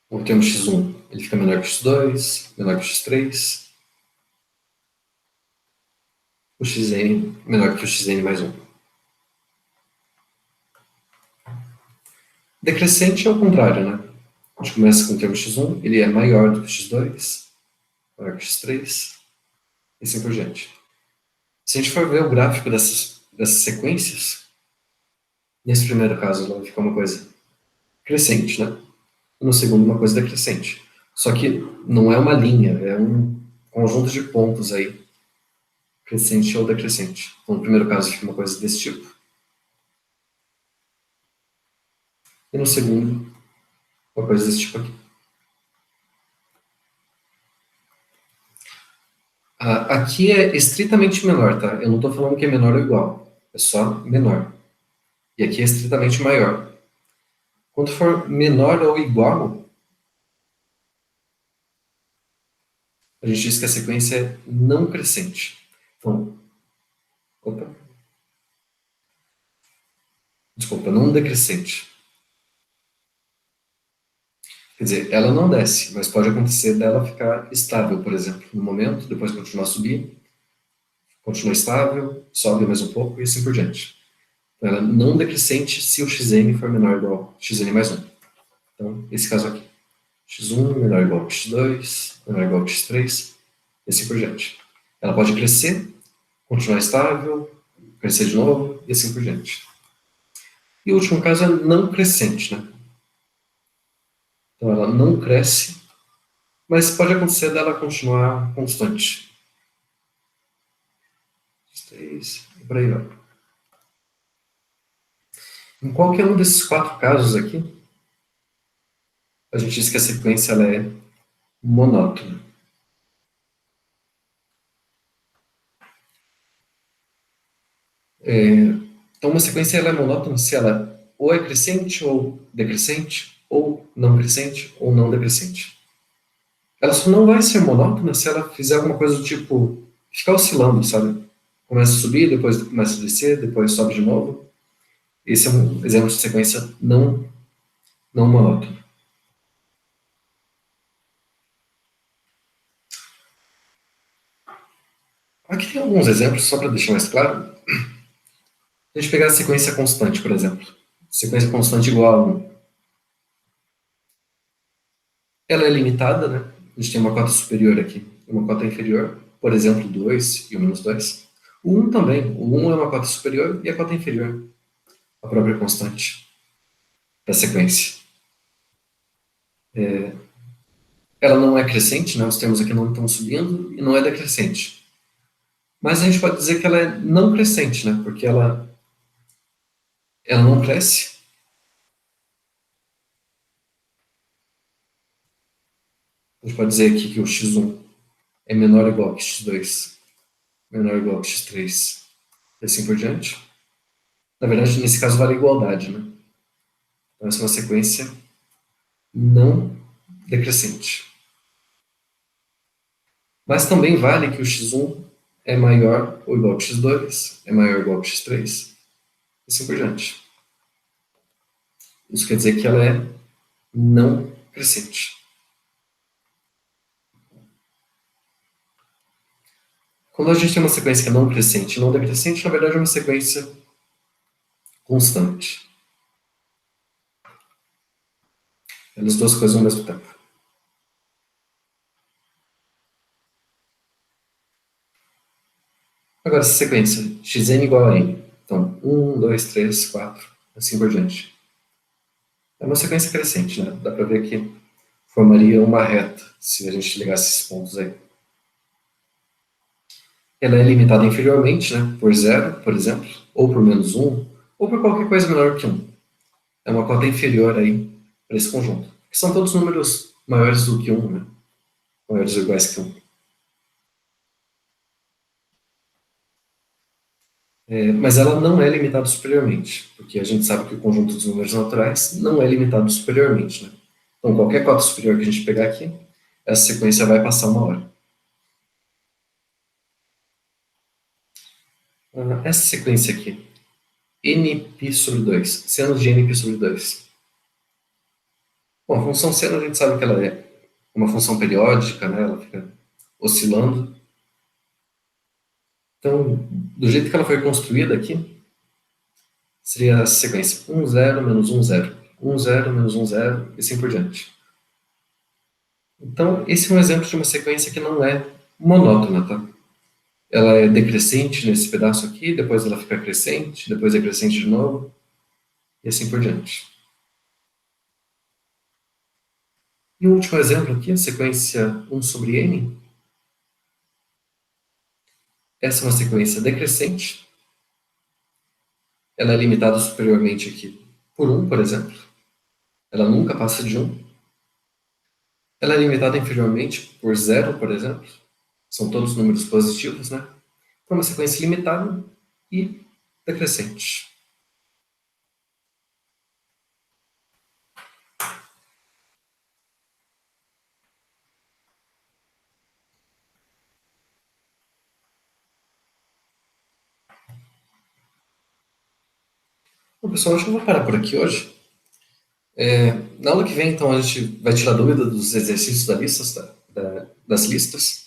O termo x1 ele fica menor que o x2, menor que o x3. O xn menor que o xn mais 1. Decrescente é o contrário, né? A gente começa com o termo x1, ele é maior do que o x2, maior que o x3, e assim por diante. Se a gente for ver o gráfico dessas sequências, nesse primeiro caso ela vai ficar uma coisa crescente, né? E no segundo uma coisa decrescente. Só que não é uma linha, é um conjunto de pontos aí crescente ou decrescente. Então, no primeiro caso, fica uma coisa desse tipo. E no segundo, uma coisa desse tipo aqui. Aqui é estritamente menor, tá? Eu não estou falando que é menor ou igual. É só menor. E aqui é estritamente maior. Quando for menor ou igual, a gente diz que a sequência é não crescente. Então, opa, desculpa, não decrescente. Quer dizer, ela não desce, mas pode acontecer dela ficar estável, por exemplo, no momento, depois continuar a subir, continua estável, sobe mais um pouco e assim por diante. Então, ela é não decrescente se o xn for menor ou igual a xn mais 1. Então, esse caso aqui. x1 menor ou igual a x2, menor ou igual a x3, e assim por diante. Ela pode crescer, continuar estável, crescer de novo, e assim por diante. E o último caso é não crescente, né? Então ela não cresce, mas pode acontecer dela continuar constante. 3, e por aí vai. Em qualquer um desses 4 casos aqui, a gente diz que a sequência ela é monótona. Então uma sequência ela é monótona se ela ou é crescente ou decrescente, ou não crescente ou não decrescente. Ela só não vai ser monótona se ela fizer alguma coisa do tipo ficar oscilando, sabe? Começa a subir, depois começa a descer, depois sobe de novo. Esse é um exemplo de sequência não monótona. Aqui tem alguns exemplos, só para deixar mais claro. Se a gente pegar a sequência constante, por exemplo. Sequência constante igual a 1. Ela é limitada, né? A gente tem uma cota superior aqui e uma cota inferior. Por exemplo, 2 e o menos 2. O 1 também. O 1 é uma cota superior e a cota inferior. A própria constante da sequência. Ela não é crescente, né? Os termos aqui não estão subindo e não é decrescente. Mas a gente pode dizer que ela é não crescente, né? Porque ela não cresce. A gente pode dizer aqui que o x1 é menor ou igual que x2, menor ou igual que x3, e assim por diante. Na verdade, nesse caso vale a igualdade, né? Então, essa é uma sequência não decrescente. Mas também vale que o x1 é maior ou igual que x2, é maior ou igual que x3, e assim por diante. Isso quer dizer que ela é não crescente. Quando a gente tem uma sequência que é não crescente e não decrescente, na verdade é uma sequência constante. Elas duas coisas ao mesmo tempo. Agora, essa sequência, xn igual a n. Então, 1, 2, 3, 4, assim por diante. É uma sequência crescente, né? Dá para ver que formaria uma reta, se a gente ligasse esses pontos aí. Ela é limitada inferiormente, né? Por zero, por exemplo, ou por menos 1, ou por qualquer coisa menor que 1. É uma cota inferior aí para esse conjunto. Que são todos números maiores do que 1, né? Maiores ou iguais que 1. Mas ela não é limitada superiormente, porque a gente sabe que o conjunto dos números naturais não é limitado superiormente, né? Então, qualquer cota superior que a gente pegar aqui, essa sequência vai passar uma hora. Essa sequência aqui, nπ sobre 2, seno de nπ sobre 2. Bom, a função seno a gente sabe que ela é uma função periódica, né? Ela fica oscilando. Então, do jeito que ela foi construída aqui, seria a sequência 1, 0, menos 1, 0. 1, 0, menos 1, 0, e assim por diante. Então, esse é um exemplo de uma sequência que não é monótona, tá? Ela é decrescente nesse pedaço aqui, depois ela fica crescente, depois é crescente de novo, e assim por diante. E o último exemplo aqui, a sequência 1 sobre n. Essa é uma sequência decrescente. Ela é limitada superiormente aqui por 1, por exemplo. Ela nunca passa de 1. Ela é limitada inferiormente por 0, por exemplo. São todos números positivos, né? Então, uma sequência limitada e decrescente. Bom, pessoal, acho que eu vou parar por aqui hoje. Na aula que vem, então, a gente vai tirar dúvida dos exercícios das listas.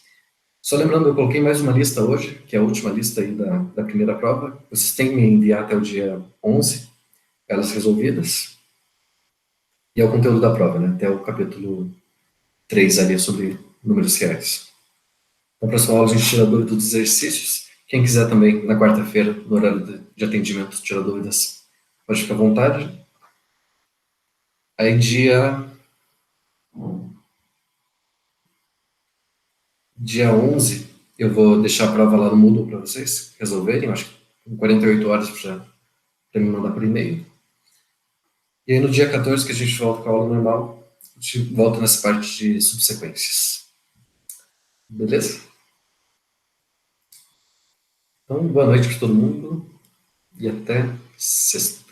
Só lembrando, eu coloquei mais uma lista hoje, que é a última lista aí da primeira prova. Vocês têm que me enviar até o dia 11, elas resolvidas. E é o conteúdo da prova, né? Até o capítulo 3 ali sobre números reais. Na próxima aula a gente tira dúvida dos exercícios. Quem quiser também, na quarta-feira, no horário de atendimento, tirar dúvidas, pode ficar à vontade. Aí dia 11 eu vou deixar a prova lá no Moodle para vocês resolverem, eu acho que com 48 horas para me mandar por e-mail. E aí no dia 14 que a gente volta com a aula normal, a gente volta nessa parte de subsequências. Beleza? Então, boa noite para todo mundo e até sexta.